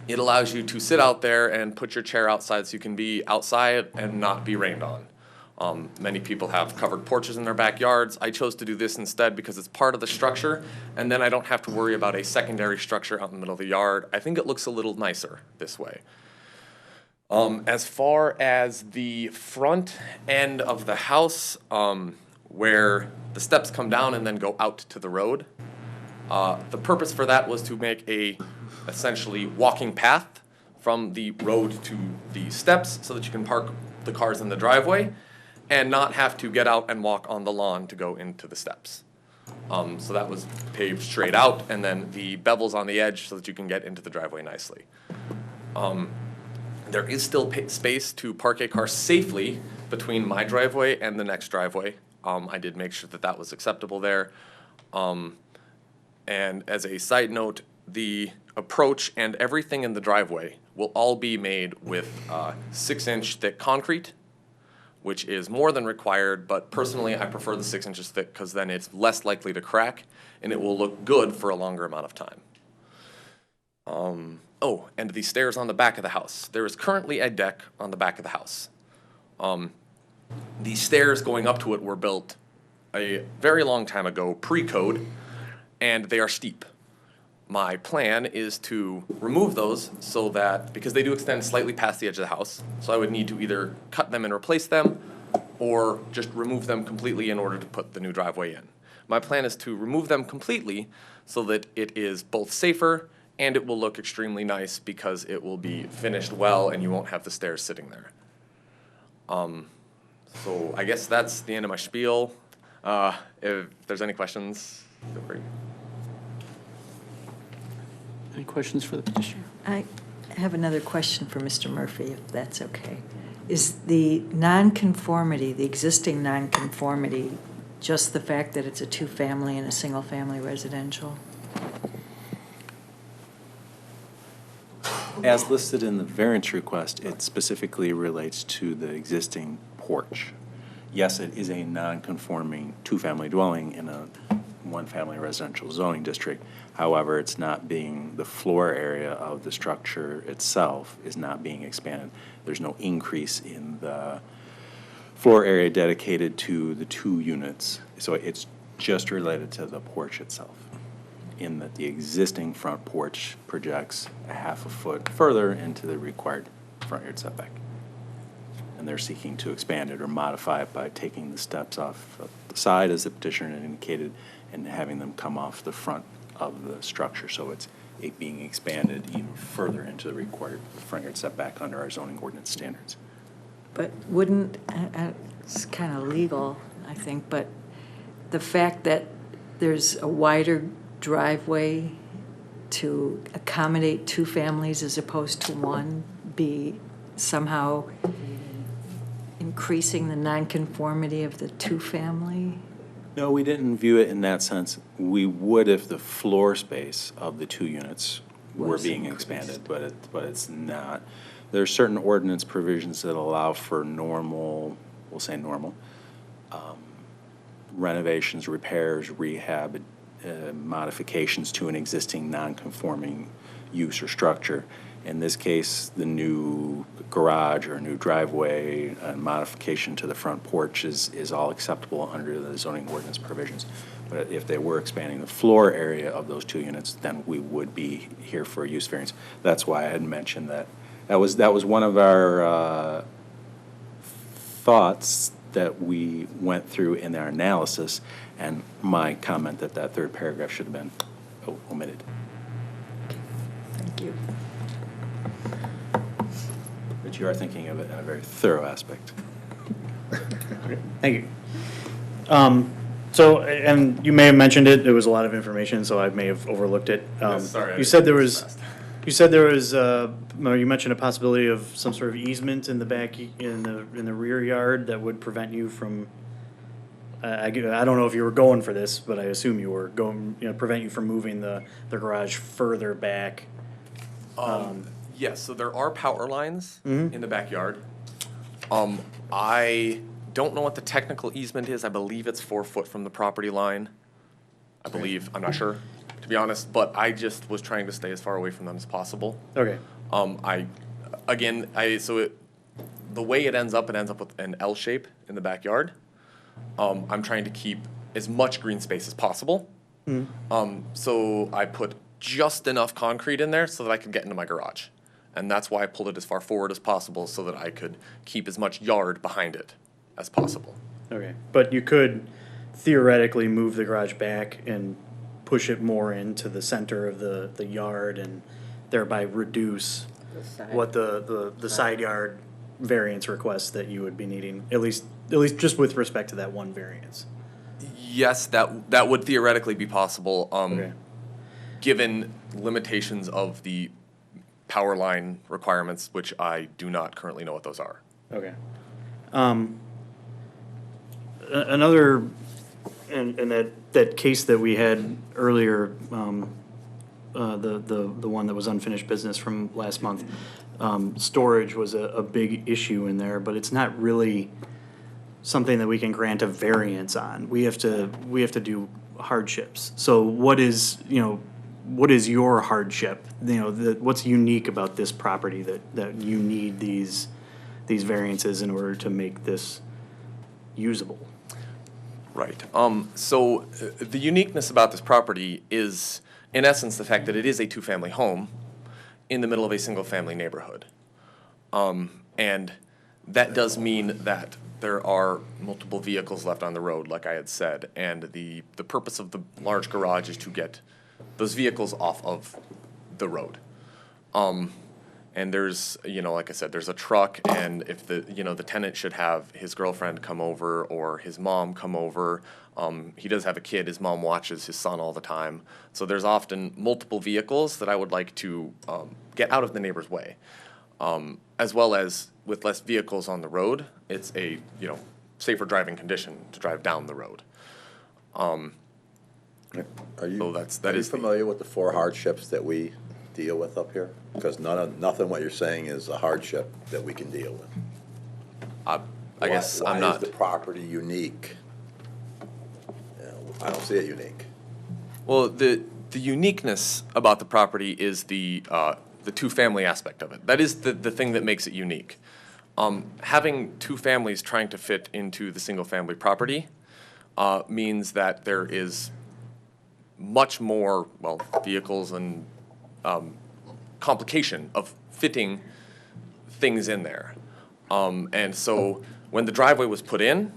it allows you to sit out there and put your chair outside so you can be outside and not be rained on. Many people have covered porches in their backyards. I chose to do this instead because it's part of the structure, and then I don't have to worry about a secondary structure out in the middle of the yard. I think it looks a little nicer this way. As far as the front end of the house, where the steps come down and then go out to the road, the purpose for that was to make a essentially walking path from the road to the steps so that you can park the cars in the driveway and not have to get out and walk on the lawn to go into the steps. So that was paved straight out, and then the bevels on the edge so that you can get into the driveway nicely. There is still space to park a car safely between my driveway and the next driveway. I did make sure that that was acceptable there. And as a side note, the approach and everything in the driveway will all be made with 6-inch thick concrete, which is more than required, but personally I prefer the 6 inches thick because then it's less likely to crack and it will look good for a longer amount of time. Oh, and the stairs on the back of the house. There is currently a deck on the back of the house. The stairs going up to it were built a very long time ago, pre-code, and they are steep. My plan is to remove those so that, because they do extend slightly past the edge of the house, so I would need to either cut them and replace them or just remove them completely in order to put the new driveway in. My plan is to remove them completely so that it is both safer and it will look extremely nice because it will be finished well and you won't have the stairs sitting there. So I guess that's the end of my spiel. If there's any questions, feel free. Any questions for the petitioner? I have another question for Mr. Murphy, if that's okay. Is the nonconformity, the existing nonconformity, just the fact that it's a 2-family and a single-family residential? As listed in the variance request, it specifically relates to the existing porch. Yes, it is a non-conforming 2-family dwelling in a 1-family residential zoning district. However, it's not being, the floor area of the structure itself is not being expanded. There's no increase in the floor area dedicated to the 2 units. So it's just related to the porch itself, in that the existing front porch projects a 1/2 foot further into the required front yard setback. And they're seeking to expand it or modify it by taking the steps off of the side, as the petitioner had indicated, and having them come off the front of the structure. So it's being expanded even further into the required front yard setback under our zoning ordinance standards. But wouldn't, it's kind of legal, I think, but the fact that there's a wider driveway to accommodate two families as opposed to one be somehow increasing the nonconformity of the two-family? No, we didn't view it in that sense. We would if the floor space of the 2 units were Was being increased. expanded, but it's not. There are certain ordinance provisions that allow for normal, we'll say normal, renovations, repairs, rehab, modifications to an existing non-conforming use or structure. In this case, the new garage or a new driveway, modification to the front porch is all acceptable under the zoning ordinance provisions. But if they were expanding the floor area of those 2 units, then we would be here for a use variance. That's why I had mentioned that. That was one of our thoughts that we went through in our analysis, and my comment that that 3rd paragraph should have been omitted. Thank you. But you are thinking of it in a very thorough aspect. Thank you. So, and you may have mentioned it, there was a lot of information, so I may have overlooked it. Sorry, You said there was, you mentioned a possibility of some sort of easement in the back, in the rear yard that would prevent you from, I don't know if you were going for this, but I assume you were going, prevent you from moving the garage further back. Yes, so there are power lines in the backyard. I don't know what the technical easement is. I believe it's 4 foot from the property line. I believe, I'm not sure, to be honest, but I just was trying to stay as far away from them as possible. Okay. The way it ends up with an L shape in the backyard. I'm trying to keep as much green space as possible. So I put just enough concrete in there so that I could get into my garage. And that's why I pulled it as far forward as possible so that I could keep as much yard behind it as possible. Okay, but you could theoretically move the garage back and push it more into the center of the yard and thereby reduce what the side yard variance request that you would be needing, at least just with respect to that one variance. Yes, that would theoretically be possible, Okay. given limitations of the power line requirements, which I do not currently know what those are. Okay. Another, and that case that we had earlier, the one that was unfinished business from last month, storage was a big issue in there, but it's not really something that we can grant a variance on. We have to do hardships. So what is your hardship? What's unique about this property that you need these variances in order to make this usable? Right. So the uniqueness about this property is, in essence, the fact that it is a 2-family home in the middle of a single-family neighborhood. And that does mean that there are multiple vehicles left on the road, like I had said, and the purpose of the large garage is to get those vehicles off of the road. And there's, like I said, there's a truck, and if the tenant should have his girlfriend come over or his mom come over, he does have a kid, his mom watches his son all the time. So there's often multiple vehicles that I would like to get out of the neighbor's way. As well as with less vehicles on the road, it's a, safer driving condition to drive down the road. Are you, So that is the- familiar with the 4 hardships that we deal with up here? Because nothing what you're saying is a hardship that we can deal with. I guess I'm Why not. is the property unique? I don't see it unique. Well, the uniqueness about the property is the 2-family aspect of it. That is the thing that makes it unique. Having 2 families trying to fit into the single-family property means that there is much more, vehicles and complication of fitting things in there. And so when the driveway was put in,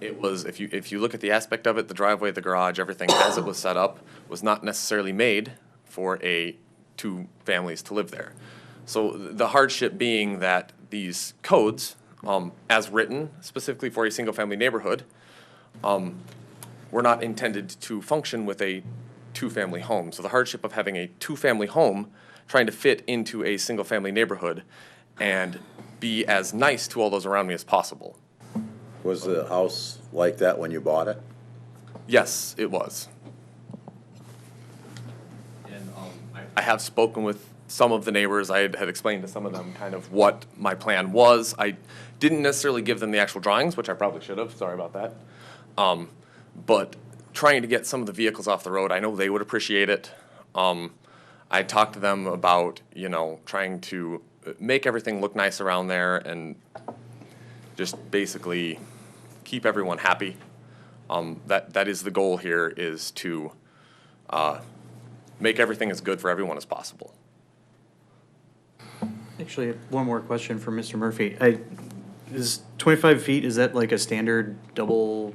it was, if you look at the aspect of it, the driveway, the garage, everything as it was set up was not necessarily made for two families to live there. So the hardship being that these codes, as written specifically for a single-family neighborhood, were not intended to function with a two-family home. So the hardship of having a two-family home trying to fit into a single-family neighborhood and be as nice to all those around me as possible. Was the house like that when you bought it? Yes, it was. And I have spoken with some of the neighbors. I had explained to some of them kind of what my plan was. I didn't necessarily give them the actual drawings, which I probably should have. Sorry about that. But trying to get some of the vehicles off the road, I know they would appreciate it. I talked to them about, trying to make everything look nice around there and just basically keep everyone happy. That is the goal here, is to make everything as good for everyone as possible. Actually, one more question for Mr. Murphy. Is 25 feet, is that like a standard double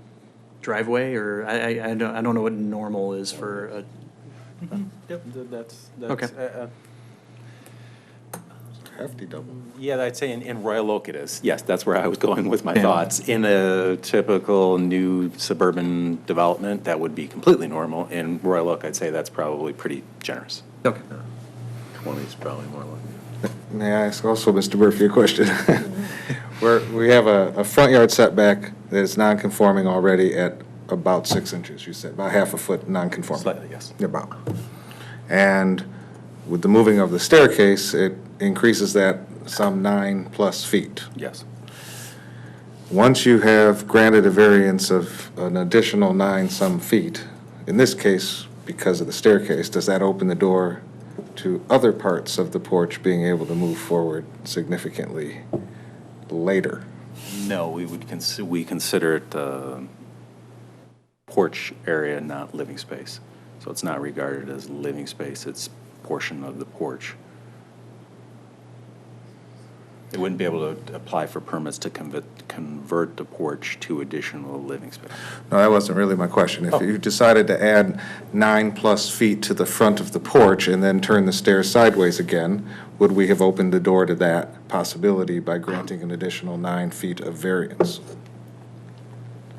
driveway, or I don't know what normal is for a. Yep, that's. Okay. Hefty double. Yeah, I'd say in Royal Oak it is. Yes, that's where I was going with my thoughts. In a typical new suburban development, that would be completely normal. In Royal Oak, I'd say that's probably pretty generous. Okay. 20 is probably more like it. May I ask also, Mr. Murphy, a question? We have a front yard setback that is non-conforming already at about 6 inches, you said, about half a foot non-conforming. Slightly, yes. About. And with the moving of the staircase, it increases that some 9+ feet. Yes. Once you have granted a variance of an additional 9-some feet, in this case, because of the staircase, does that open the door to other parts of the porch being able to move forward significantly later? No, we consider it porch area, not living space. So it's not regarded as living space, it's portion of the porch. They wouldn't be able to apply for permits to convert the porch to additional living space. No, that wasn't really my question. If you decided to add 9+ feet to the front of the porch and then turn the stairs sideways again, would we have opened the door to that possibility by granting an additional 9 feet of variance?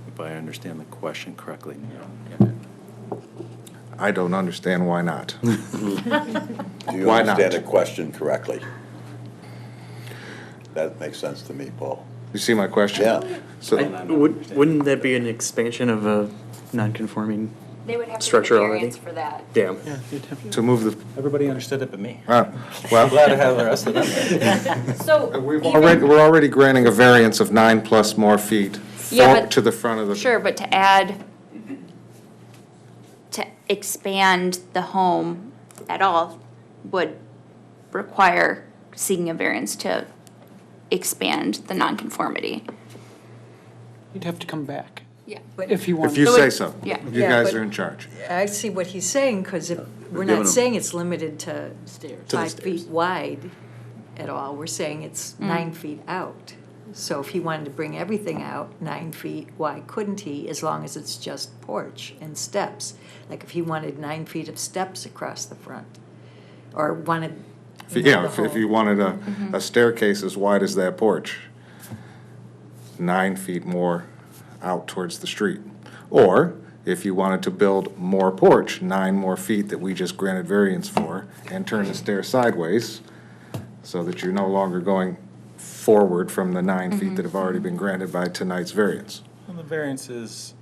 If I understand the question correctly, no. I don't understand why not. Do you Why not? understand the question correctly? That makes sense to me, Paul. You see my question? Yeah. So, Wouldn't that be an expansion of a non-conforming? They would have to Structure get a already? variance for that. Damn. to move the, Everybody understood it but me. well, Glad to have the rest of them. So we're already granting a variance of 9+ more feet Yeah, but- to the front of the. Sure, but to expand the home at all would require seeking a variance to expand the nonconformity. You'd have to come back Yeah. if you want. If you say so. Yeah. You Yeah, guys but- are in charge. I see what he's saying, because if, we're giving not him- saying it's limited to To the 5 stairs. feet wide at all. We're saying it's 9 feet out. So if he wanted to bring everything out 9 feet, why couldn't he, as long as it's just porch and steps? Like if he wanted 9 feet of steps across the front, or wanted. Yeah, if you wanted a staircase as wide as that porch, 9 feet more out towards the street. Or if you wanted to build more porch, 9 more feet that we just granted variance for, and turn the stairs sideways, so that you're no longer going forward from the 9 feet that have already been granted by tonight's variance. Well, the variance is,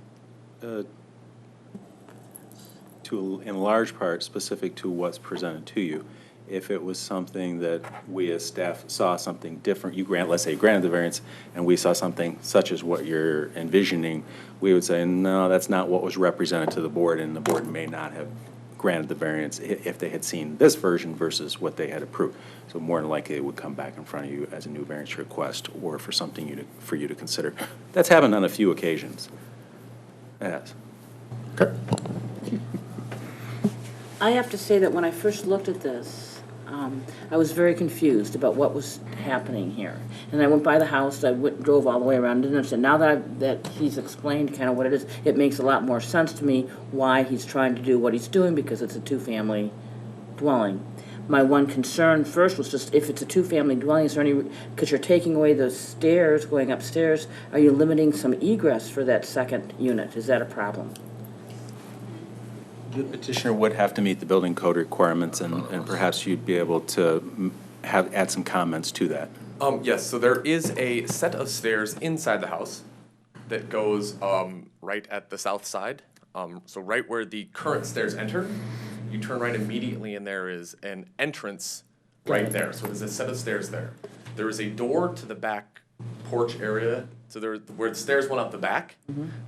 in large part, specific to what's presented to you. If it was something that we as staff saw something different, let's say you granted the variance, and we saw something such as what you're envisioning, we would say, no, that's not what was represented to the board, and the board may not have granted the variance if they had seen this version versus what they had approved. So more than likely, it would come back in front of you as a new variance request or for something for you to consider. That's happened on a few occasions. It has. Okay. I have to say that when I first looked at this, I was very confused about what was happening here. And I went by the house, drove all the way around, didn't understand. Now that he's explained kind of what it is, it makes a lot more sense to me why he's trying to do what he's doing, because it's a two-family dwelling. My one concern first was just if it's a two-family dwelling, is there any, because you're taking away the stairs, going upstairs, are you limiting some egress for that second unit? Is that a problem? The petitioner would have to meet the building code requirements, and perhaps you'd be able to add some comments to that. Yes, so there is a set of stairs inside the house that goes right at the south side. So right where the current stairs enter, you turn right immediately and there is an entrance right there. So there's a set of stairs there. There is a door to the back porch area. So there, where the stairs went up the back,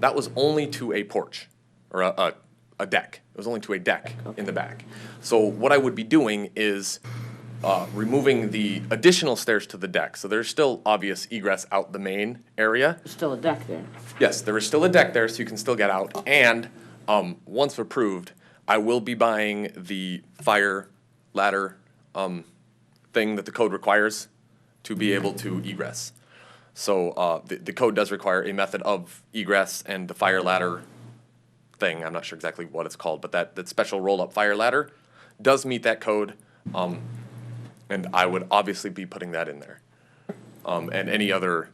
that was only to a porch or a deck. It was only to a deck in the back. So what I would be doing is removing the additional stairs to the deck. So there's still obvious egress out the main area. There's still a deck there. Yes, there is still a deck there, so you can still get out. And once approved, I will be buying the fire ladder thing that the code requires to be able to egress. So the code does require a method of egress, and the fire ladder thing, I'm not sure exactly what it's called, but that special roll-up fire ladder does meet that code. And I would obviously be putting that in there. And any other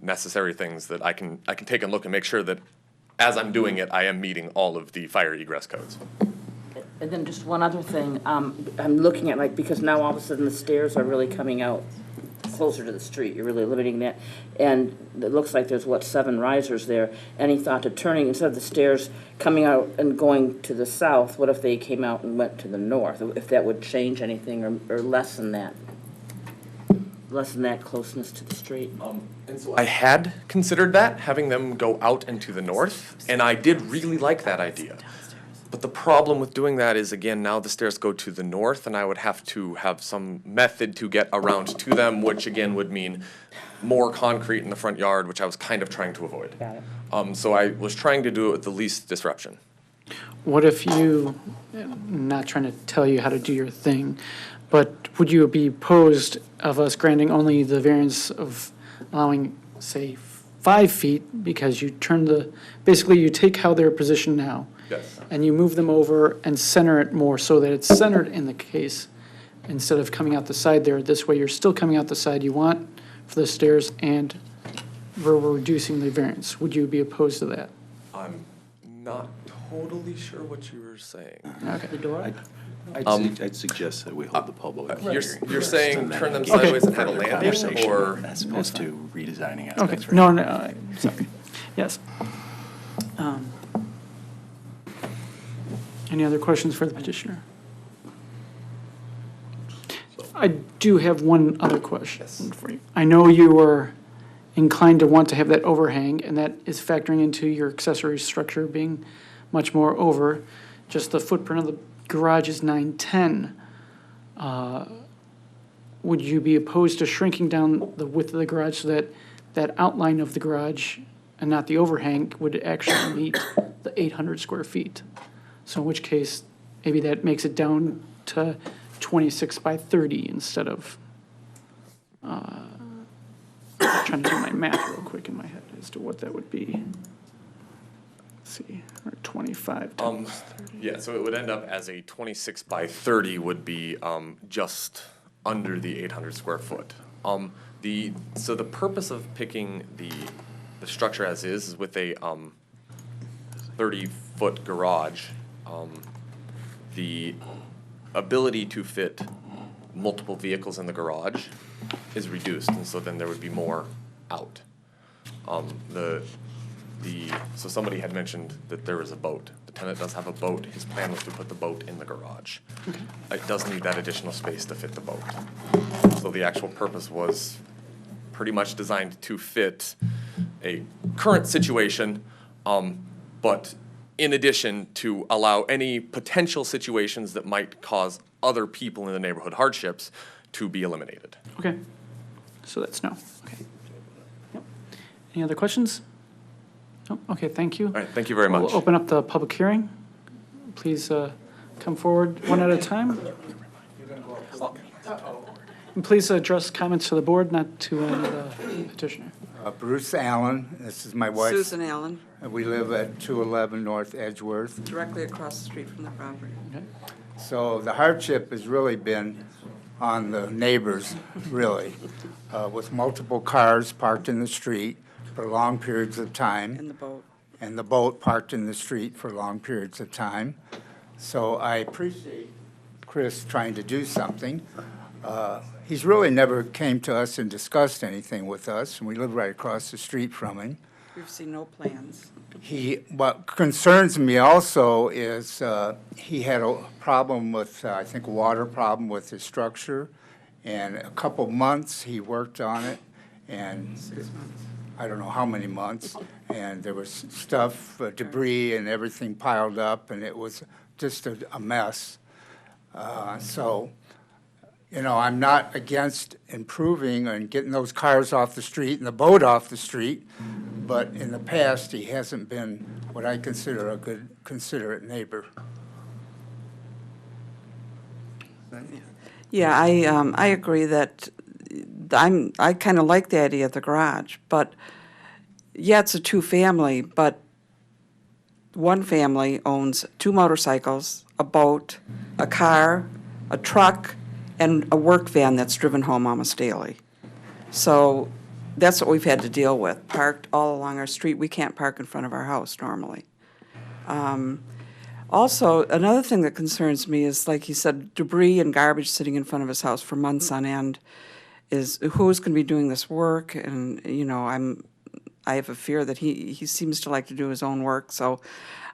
necessary things that I can take a look and make sure that as I'm doing it, I am meeting all of the fire egress codes. And then just one other thing, I'm looking at, like, because now all of a sudden the stairs are really coming out closer to the street, you're really limiting that, and it looks like there's, 7 risers there. Any thought to turning, instead of the stairs coming out and going to the south, what if they came out and went to the north? If that would change anything or lessen that closeness to the street? And so I had considered that, having them go out and to the north, and I did really like that idea. But the problem with doing that is, again, now the stairs go to the north, and I would have to have some method to get around to them, which again would mean more concrete in the front yard, which I was kind of trying to avoid. Got it. So I was trying to do it with the least disruption. What if you, I'm not trying to tell you how to do your thing, but would you be opposed of us granting only the variance of allowing, say, 5 feet, because you turn basically you take how they're positioned now, Yes. and you move them over and center it more so that it's centered in the case instead of coming out the side there. This way you're still coming out the side you want for the stairs, and we're reducing the variance. Would you be opposed to that? I'm not totally sure what you were saying. Okay. The door? I'd suggest that we hold the public You're hearing. saying turn them Okay. sideways and have a Further landing, conversation or? As opposed to redesigning Okay, aspects. no, sorry. Yes. Any other questions for the petitioner? I do have one other question for you. I know you were inclined to want to have that overhang, and that is factoring into your accessory structure being much more over. Just the footprint of the garage is 910. Would you be opposed to shrinking down the width of the garage so that that outline of the garage and not the overhang would actually meet the 800 square feet? So in which case, maybe that makes it down to 26 by 30 instead of, trying to do my math real quick in my head as to what that would be. Let's see, or 25 times 30. Yeah, so it would end up as a 26 by 30 would be just under the 800 square foot. So the purpose of picking the structure as is with a 30-foot garage, the ability to fit multiple vehicles in the garage is reduced, and so then there would be more out. So somebody had mentioned that there was a boat. The tenant does have a boat. His plan was to put the boat in the garage. It does need that additional space to fit the boat. So the actual purpose was pretty much designed to fit a current situation, but in addition to allow any potential situations that might cause other people in the neighborhood hardships to be eliminated. Okay, so that's no, okay. Yep. Any other questions? No, okay, thank you. All right, thank you very much. We'll open up the public hearing. Please come forward one at a time. And please address comments to the board, not to the petitioner. Bruce Allen, this is my wife. Susan Allen, We live at 211 North Edgeworth. directly across the street from the property. So the hardship has really been on the neighbors, really, with multiple cars parked in the street for long periods of time. In the boat. And the boat parked in the street for long periods of time. So I appreciate Chris trying to do something. He's really never came to us and discussed anything with us, and we live right across the street from him. We've seen no plans. What concerns me also is he had a problem with, I think, a water problem with his structure, and a couple months he worked on it, and 6 months. I don't know how many months, and there was stuff, debris and everything piled up, and it was just a mess. So, you know, I'm not against improving and getting those cars off the street and the boat off the street, but in the past, he hasn't been what I consider a good, considerate neighbor. Yeah, I agree that I kind of like the idea of the garage, but yeah, it's a two-family, but one family owns 2 motorcycles, a boat, a car, a truck, and a work van that's driven home almost daily. So that's what we've had to deal with, parked all along our street. We can't park in front of our house normally. Also, another thing that concerns me is, like he said, debris and garbage sitting in front of his house for months on end. Is who's going to be doing this work? And, you know, I have a fear that he seems to like to do his own work, so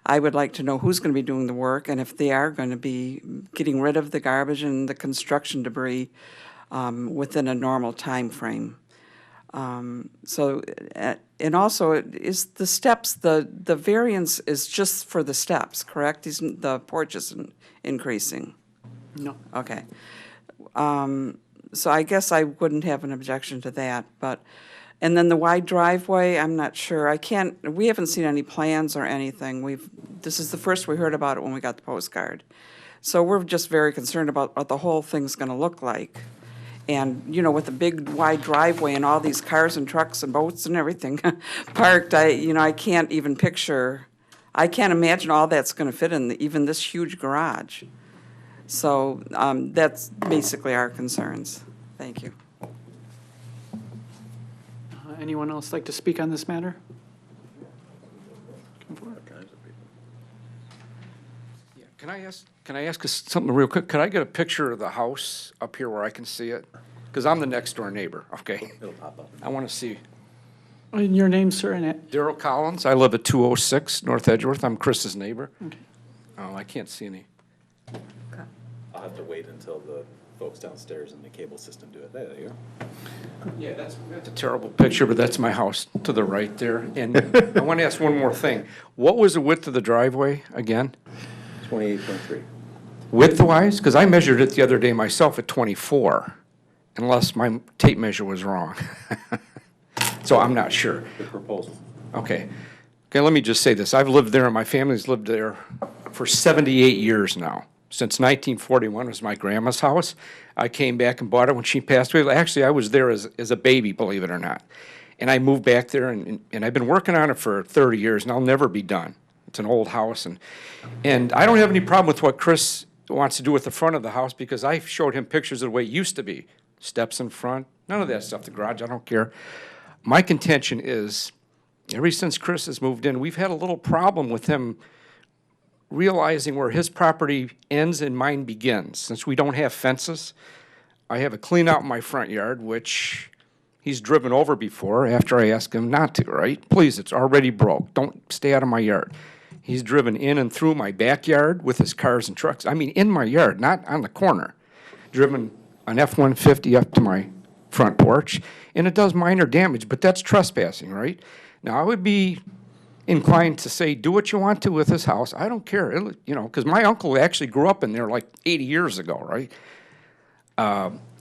I would like to know who's going to be doing the work and if they are going to be getting rid of the garbage and the construction debris within a normal time frame. So, and also, is the steps, the variance is just for the steps, correct? The porch isn't increasing? No. Okay. So I guess I wouldn't have an objection to that, but, and then the wide driveway, I'm not sure. We haven't seen any plans or anything. This is the first we heard about it when we got the postcard. So we're just very concerned about what the whole thing's gonna look like. And, you know, with the big wide driveway and all these cars and trucks and boats and everything parked, I can't even picture, I can't imagine all that's gonna fit in even this huge garage. So that's basically our concerns. Thank you. Anyone else like to speak on this matter? Come forward. Yeah, can I ask us something real quick? Could I get a picture of the house up here where I can see it? Because I'm the next door neighbor, okay? It'll pop up. I want to see. And your name, sir, and Daryl Collins, I live at 206 North Edgeworth. I'm Chris's neighbor. Okay. Oh, I can't see any. I'll have to wait until the folks downstairs in the cable system do it. There you go. Yeah, that's a terrible picture, but that's my house to the right there. And I want to ask one more thing. What was the width of the driveway again? 28.3. Width-wise? Because I measured it the other day myself at 24, unless my tape measure was wrong. So I'm not sure. Good proposal. Okay. Okay, let me just say this. I've lived there, and my family's lived there for 78 years now. Since 1941 was my grandma's house. I came back and bought it when she passed away. Actually, I was there as a baby, believe it or not. And I moved back there, and I've been working on it for 30 years, and I'll never be done. It's an old house, and I don't have any problem with what Chris wants to do with the front of the house, because I showed him pictures of the way it used to be. Steps in front, none of that stuff, the garage, I don't care. My contention is, ever since Chris has moved in, we've had a little problem with him realizing where his property ends and mine begins. Since we don't have fences, I have a clean out in my front yard, which he's driven over before after I asked him not to, right? Please, it's already broke. Don't stay out of my yard. He's driven in and through my backyard with his cars and trucks. I mean, in my yard, not on the corner. Driven an F-150 up to my front porch, and it does minor damage, but that's trespassing, right? Now, I would be inclined to say, do what you want to with this house. I don't care, because my uncle actually grew up in there like 80 years ago, right?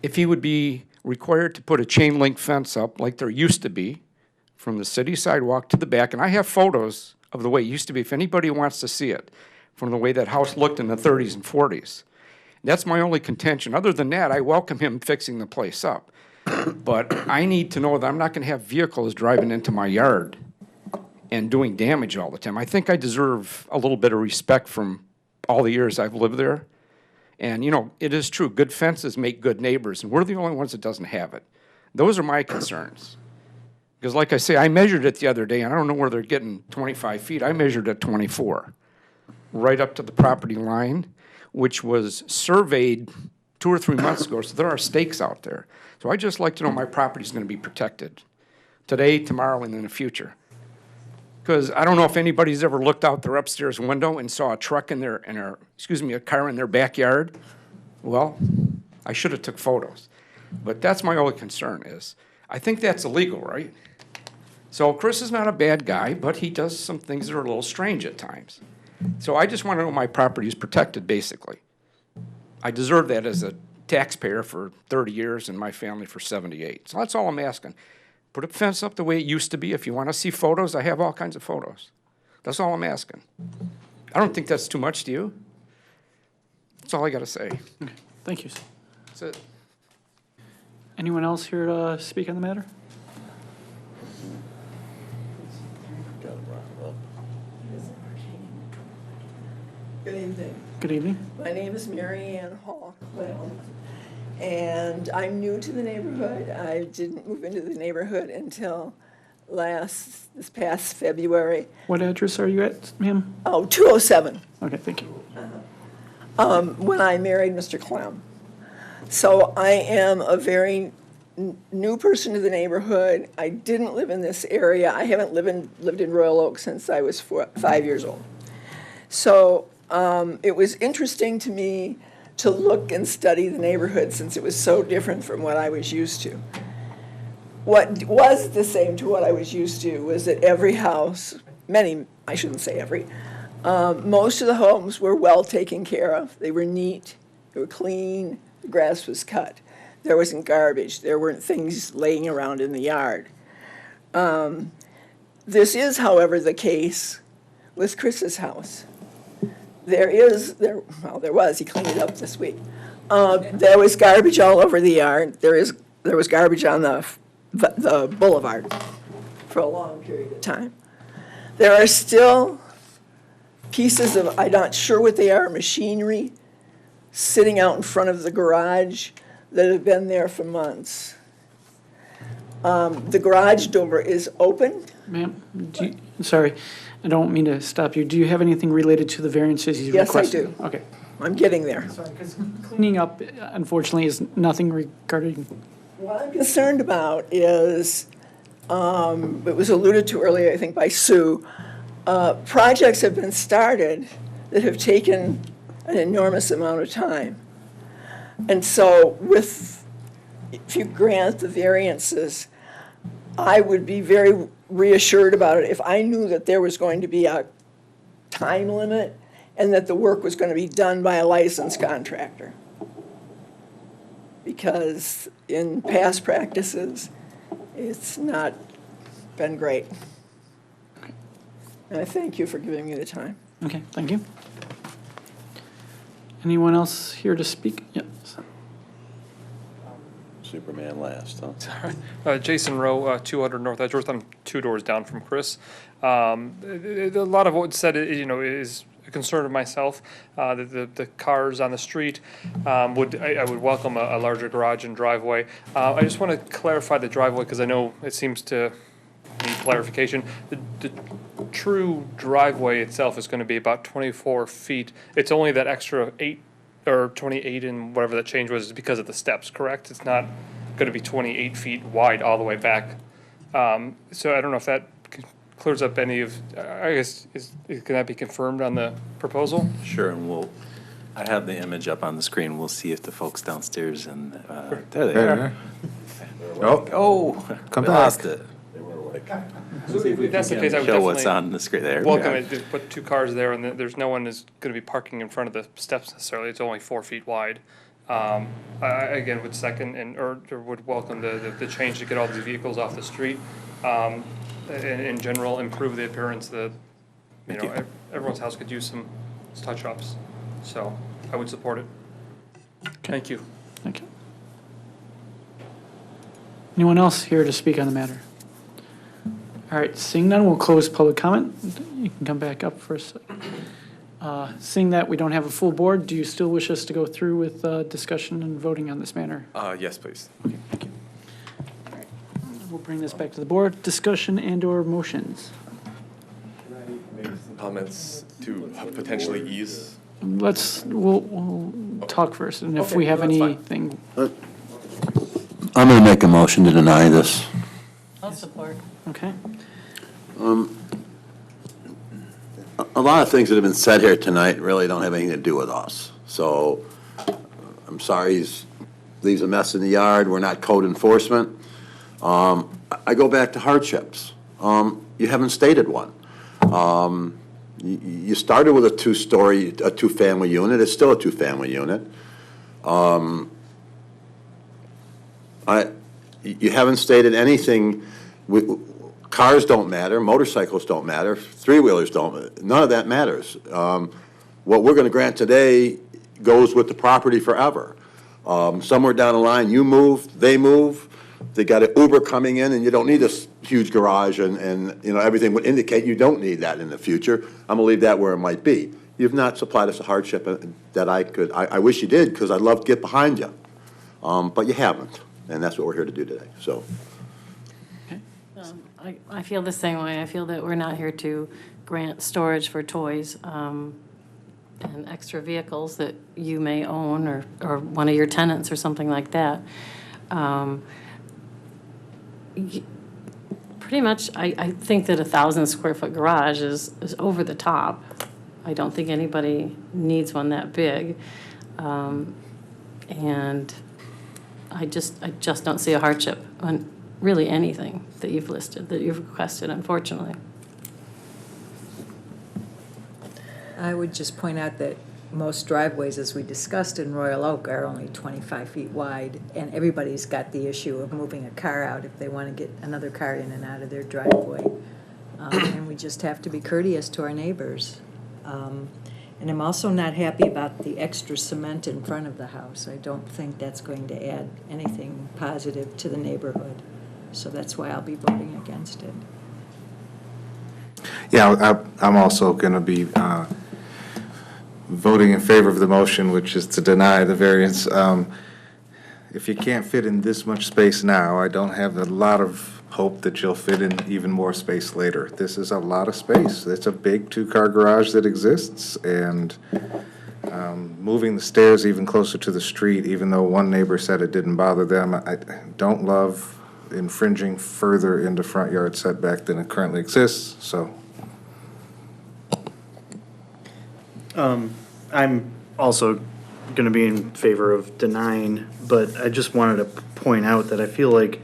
If he would be required to put a chain link fence up like there used to be from the city sidewalk to the back, and I have photos of the way it used to be, if anybody wants to see it, from the way that house looked in the 30s and 40s. That's my only contention. Other than that, I welcome him fixing the place up. But I need to know that I'm not gonna have vehicles driving into my yard and doing damage all the time. I think I deserve a little bit of respect from all the years I've lived there. And, you know, it is true, good fences make good neighbors, and we're the only ones that doesn't have it. Those are my concerns. Because like I say, I measured it the other day, and I don't know where they're getting 25 feet. I measured at 24, right up to the property line, which was surveyed 2 or 3 months ago, so there are stakes out there. So I'd just like to know my property's gonna be protected today, tomorrow, and in the future. Because I don't know if anybody's ever looked out their upstairs window and saw a truck a car in their backyard. Well, I should have took photos. But that's my only concern is, I think that's illegal, right? So Chris is not a bad guy, but he does some things that are a little strange at times. So I just want to know my property is protected, basically. I deserve that as a taxpayer for 30 years and my family for 78. So that's all I'm asking. Put a fence up the way it used to be. If you want to see photos, I have all kinds of photos. That's all I'm asking. I don't think that's too much to you. That's all I got to say. Okay, thank you. That's it. Anyone else here to speak on the matter? Good evening. Good evening. My name is Mary Ann Hall, and I'm new to the neighborhood. I didn't move into the neighborhood until this past February. What address are you at, ma'am? Oh, 207. Okay, thank you. When I married Mr. Clem. So I am a very new person to the neighborhood. I didn't live in this area. I haven't lived in Royal Oak since I was 5 years old. So it was interesting to me to look and study the neighborhood since it was so different from what I was used to. What was the same to what I was used to was that every house, many, I shouldn't say every, most of the homes were well taken care of. They were neat, they were clean, the grass was cut. There wasn't garbage, there weren't things laying around in the yard. This is, however, the case with Chris's house. There was, he cleaned it up this week. There was garbage all over the yard. There was garbage on the boulevard for a long period of time. There are still pieces of, I'm not sure what they are, machinery, sitting out in front of the garage that have been there for months. The garage door is open. Ma'am, sorry, I don't mean to stop you. Do you have anything related to the variances he's requesting? Yes, I do. Okay. I'm getting there. Sorry, because cleaning up, unfortunately, is nothing regarding. What I'm concerned about is, it was alluded to earlier, I think, by Sue. Projects have been started that have taken an enormous amount of time. And so if you grant the variances, I would be very reassured about it if I knew that there was going to be a time limit and that the work was going to be done by a licensed contractor. Because in past practices, it's not been great. And I thank you for giving me the time. Okay, thank you. Anyone else here to speak? Yes. Superman last, huh? Jason Rowe, 200 North Edgeworth. I'm 2 doors down from Chris. A lot of what's said, is a concern of myself. The cars on the street I would welcome a larger garage and driveway. I just want to clarify the driveway because I know it seems to need clarification. The true driveway itself is going to be about 24 feet. It's only that extra 8 or 28 and whatever that change was because of the steps, correct? It's not going to be 28 feet wide all the way back. So I don't know if that clears up any of, I guess, can that be confirmed on the proposal? Sure, and I have the image up on the screen. We'll see if the folks downstairs and, there they are. Oh, Come we back. lost it. So if that's the case, I would Show what's definitely on the screen there. welcome it to put 2 cars there, and there's no one is going to be parking in front of the steps necessarily. It's only 4 feet wide. I again would second or would welcome the change to get all these vehicles off the street. In general, improve the appearance. Everyone's house could use some touch-ups. So I would support it. Thank you. Thank you. Anyone else here to speak on the matter? All right, seeing none, we'll close public comment. You can come back up for a second. Seeing that we don't have a full board, do you still wish us to go through with discussion and voting on this matter? Yes, please. Okay, thank you. All right, we'll bring this back to the board. Discussion and/or motions. Maybe some comments to potentially ease. We'll talk first, and if Okay, we have that's fine. anything. I'm going to make a motion to deny this. I'll support. Okay. A lot of things that have been said here tonight really don't have anything to do with us. So I'm sorry he leaves a mess in the yard. We're not code enforcement. I go back to hardships. You haven't stated one. You started with a two-family unit. It's still a two-family unit. You haven't stated anything. Cars don't matter, motorcycles don't matter, three-wheelers don't, none of that matters. What we're going to grant today goes with the property forever. Somewhere down the line, you move, they move, they got an Uber coming in, and you don't need this huge garage, and you know, everything would indicate you don't need that in the future. I'm going to leave that where it might be. You've not supplied us a hardship that I wish you did, because I'd love to get behind you. But you haven't, and that's what we're here to do today, so. I feel the same way. I feel that we're not here to grant storage for toys and extra vehicles that you may own or one of your tenants or something like that. Pretty much, I think that 1,000 square foot garage is over the top. I don't think anybody needs one that big. And I just don't see a hardship on really anything that you've listed, that you've requested, unfortunately. I would just point out that most driveways, as we discussed in Royal Oak, are only 25 feet wide, and everybody's got the issue of moving a car out if they want to get another car in and out of their driveway. And we just have to be courteous to our neighbors. And I'm also not happy about the extra cement in front of the house. I don't think that's going to add anything positive to the neighborhood. So that's why I'll be voting against it. Yeah, I'm also going to be voting in favor of the motion, which is to deny the variance. If you can't fit in this much space now, I don't have a lot of hope that you'll fit in even more space later. This is a lot of space. It's a big two-car garage that exists, and moving the stairs even closer to the street, even though one neighbor said it didn't bother them, I don't love infringing further into front yard setback than it currently exists, so. I'm also going to be in favor of denying, but I just wanted to point out that I feel like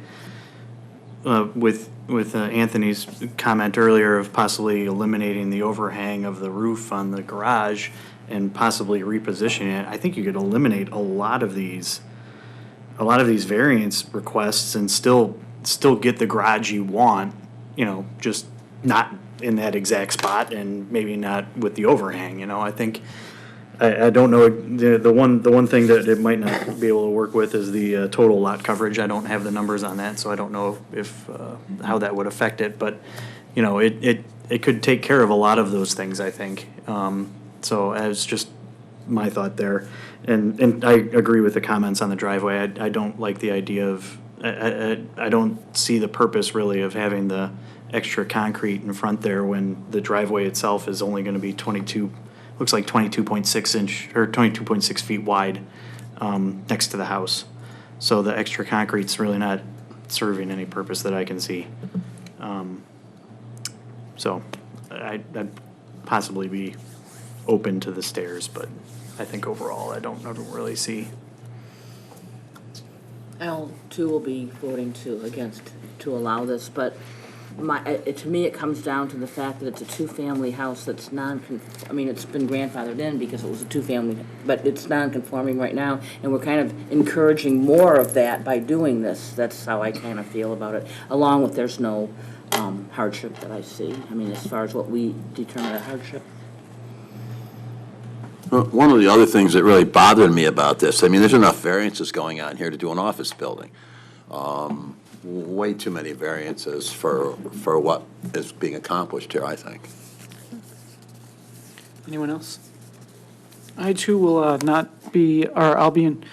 with Anthony's comment earlier of possibly eliminating the overhang of the roof on the garage and possibly repositioning it, I think you could eliminate a lot of these variance requests and still get the garage you want, you know, just not in that exact spot and maybe not with the overhang, you know. I think, I don't know, the one thing that it might not be able to work with is the total lot coverage. I don't have the numbers on that, so I don't know if how that would affect it, but, you know, it could take care of a lot of those things, I think. So as just my thought there. And I agree with the comments on the driveway. I don't like the idea of, I don't see the purpose really of having the extra concrete in front there when the driveway itself is only going to be 22.6 inch or 22.6 feet wide next to the house. So the extra concrete's really not serving any purpose that I can see. So I'd possibly be open to the stairs, but I think overall I don't really see. L too will be voting to allow this, but to me it comes down to the fact that it's a two-family house that's I mean, it's been grandfathered in because it was a two-family, but it's non-conforming right now, and we're kind of encouraging more of that by doing this. That's how I kind of feel about it, along with there's no hardship that I see. I mean, as far as what we determine a hardship. One of the other things that really bothered me about this, I mean, there's enough variances going on here to do an office building. Way too many variances for what is being accomplished here, I think. Anyone else? I too will not be, or I'll be in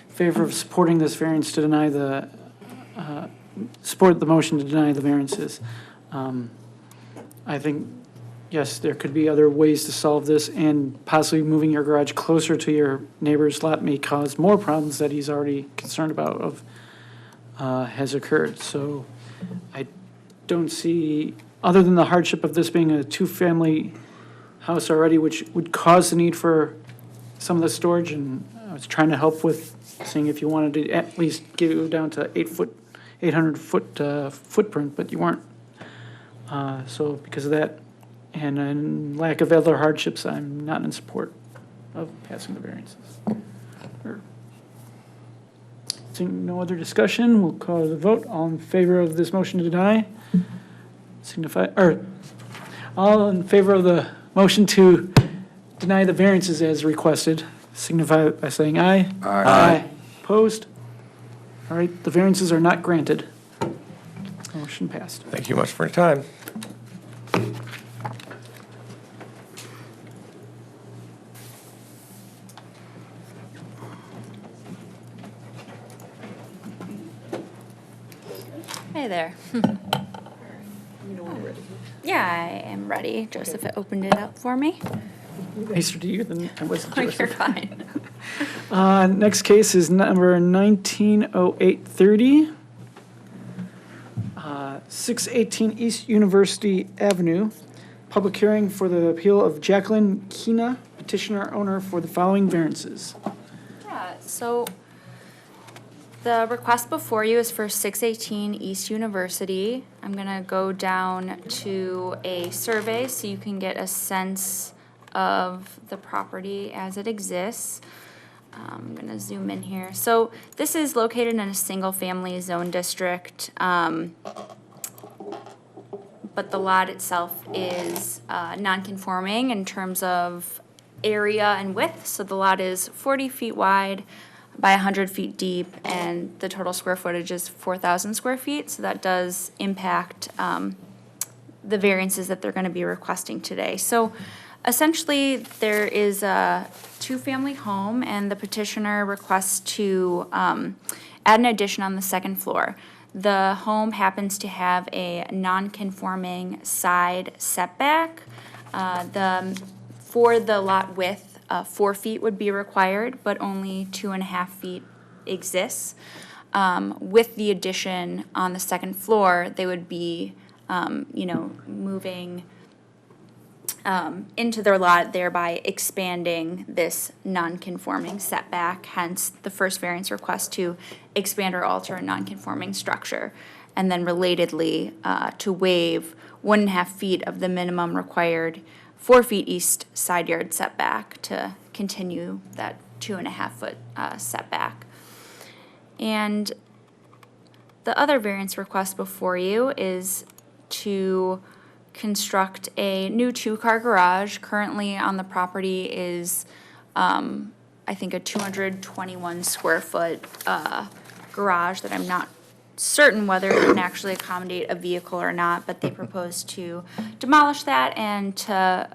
favor of supporting this variance to deny the, support the motion to deny the variances. I think, yes, there could be other ways to solve this, and possibly moving your garage closer to your neighbor's lot may cause more problems that he's already concerned about has occurred. So I don't see, other than the hardship of this being a two-family house already, which would cause the need for some of the storage, and I was trying to help with seeing if you wanted to at least go down to 800-foot footprint, but you weren't. So because of that, and in lack of other hardships, I'm not in support of passing the variances. Seeing no other discussion, we'll call the vote. All in favor of this motion to deny, signify, or all in favor of the motion to deny the variances as requested, signify by saying aye. Aye. Opposed? All right, the variances are not granted. Motion passed. Thank you much for your time. Hey there. Yeah, I am ready. Joseph opened it up for me. Nicer to you than I was to Oh, you're Joseph. fine. Next case is number 190830. 618 East University Avenue. Public hearing for the appeal of Jacqueline Kina, petitioner owner for the following variances. Yeah, so the request before you is for 618 East University. I'm gonna go down to a survey so you can get a sense of the property as it exists. I'm gonna zoom in here. So this is located in a single-family zone district, but the lot itself is non-conforming in terms of area and width. So the lot is 40 feet wide by 100 feet deep, and the total square footage is 4,000 square feet. So that does impact the variances that they're going to be requesting today. So essentially, there is a two-family home, and the petitioner requests to add an addition on the second floor. The home happens to have a non-conforming side setback. For the lot width, 4 feet would be required, but only 2.5 feet exists. With the addition on the second floor, they would be, moving into their lot, thereby expanding this non-conforming setback, hence the first variance request to expand or alter a non-conforming structure. And then relatedly, to waive 1.5 feet of the minimum required 4 feet east side yard setback to continue that 2.5 foot setback. And the other variance request before you is to construct a new 2-car garage. Currently on the property is, I think, a 221 square foot garage that I'm not certain whether it can actually accommodate a vehicle or not, but they propose to demolish that and to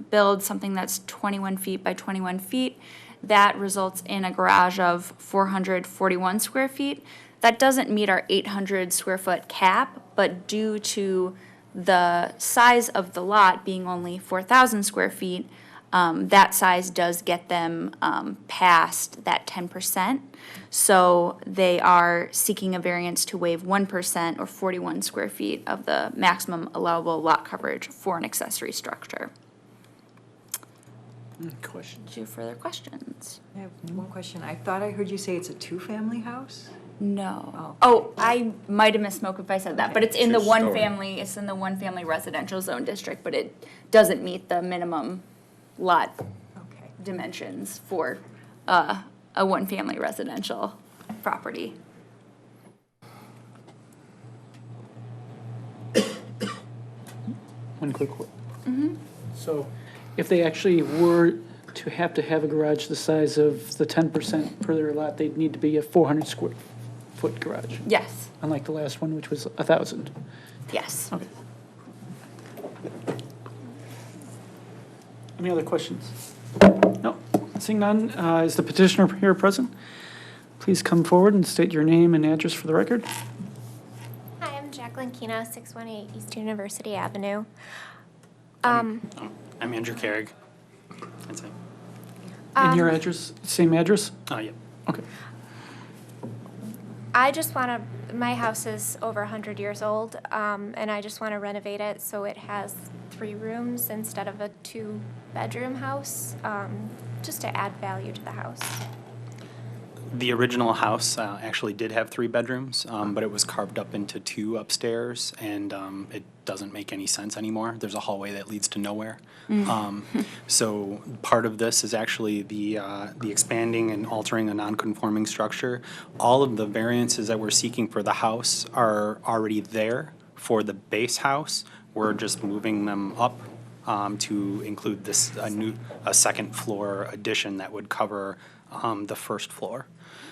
build something that's 21 feet by 21 feet. That results in a garage of 441 square feet. That doesn't meet our 800 square foot cap, but due to the size of the lot being only 4,000 square feet, that size does get them past that 10%. So they are seeking a variance to waive 1% or 41 square feet of the maximum allowable lot coverage for an accessory structure. Questions? Do you have further questions? I have one question. I thought I heard you say it's a two-family house? No. Oh, I might have misspoke if I said that, but it's in the Two-story. one family residential zone district, but it doesn't meet the minimum lot dimensions for a one-family residential property. One quick. So if they actually were to have a garage the size of the 10% per their lot, they'd need to be a 400 square foot garage, Yes, unlike the last one, which was 1,000. yes. Okay. Any other questions? No. Seeing none, is the petitioner here present? Please come forward and state your name and address for the record. Hi, I'm Jacqueline Kino, 618 East University Avenue. I'm Andrew Carrig. That's it. And your address, same address? Oh, yeah. Okay. I just want to, my house is over 100 years old, and I just want to renovate it so it has 3 rooms instead of a 2-bedroom house, just to add value to the house. The original house actually did have 3 bedrooms, but it was carved up into 2 upstairs, and it doesn't make any sense anymore. There's a hallway that leads to nowhere. So part of this is actually the expanding and altering a non-conforming structure. All of the variances that we're seeking for the house are already there for the base house. We're just moving them up to include this a second floor addition that would cover the first floor.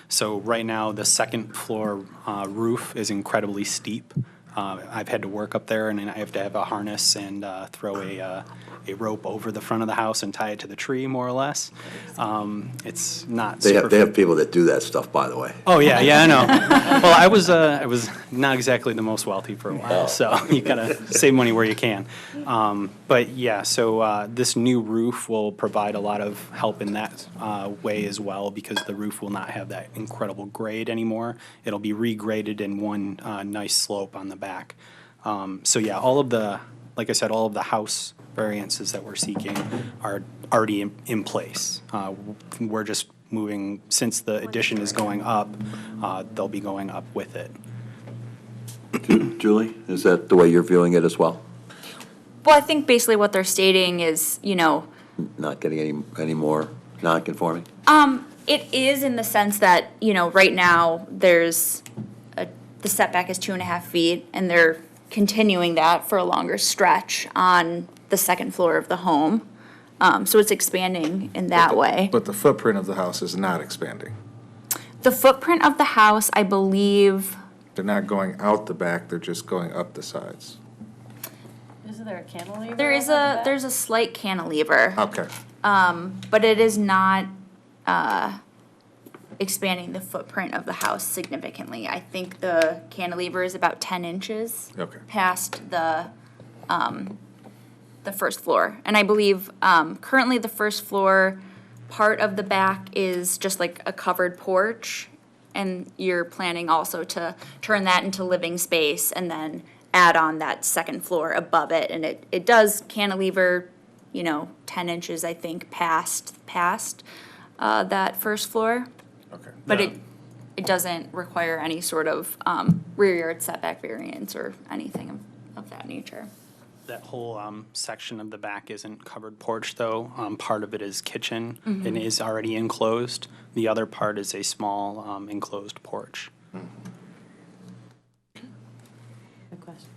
So right now, the second floor roof is incredibly steep. I've had to work up there, and I have to have a harness and throw a rope over the front of the house and tie it to the tree, more or less. It's not They super. have, they have people that do that stuff, by the way. Oh, yeah, I know. Well, I was not exactly the most wealthy for a while, so you gotta save money where you can. But yeah, so this new roof will provide a lot of help in that way as well, because the roof will not have that incredible grade anymore. It'll be regraded in one nice slope on the back. So yeah, like I said, all of the house variances that we're seeking are already in place. We're just moving, since the addition is going up, they'll be going up with it. Julie, is that the way you're viewing it as well? Well, I think basically what they're stating is, Not getting any more non-conforming? it is in the sense that, right now, there's the setback is 2.5 feet, and they're continuing that for a longer stretch on the second floor of the home. So it's expanding in that way. But the footprint of the house is not expanding. The footprint of the house, I believe, They're not going out the back, they're just going up the sides. Isn't there a cantilever? there's a slight cantilever. Okay. But it is not expanding the footprint of the house significantly. I think the cantilever is about 10 inches past the first floor. And I believe currently the first floor part of the back is just like a covered porch, and you're planning also to turn that into living space and then add on that second floor above it. And it does cantilever, 10 inches, I think, past that first floor. Okay. But it doesn't require any sort of rear yard setback variance or anything of that nature. That whole section of the back isn't covered porch, though. Part of it is kitchen and is already enclosed. The other part is a small enclosed porch. Good question.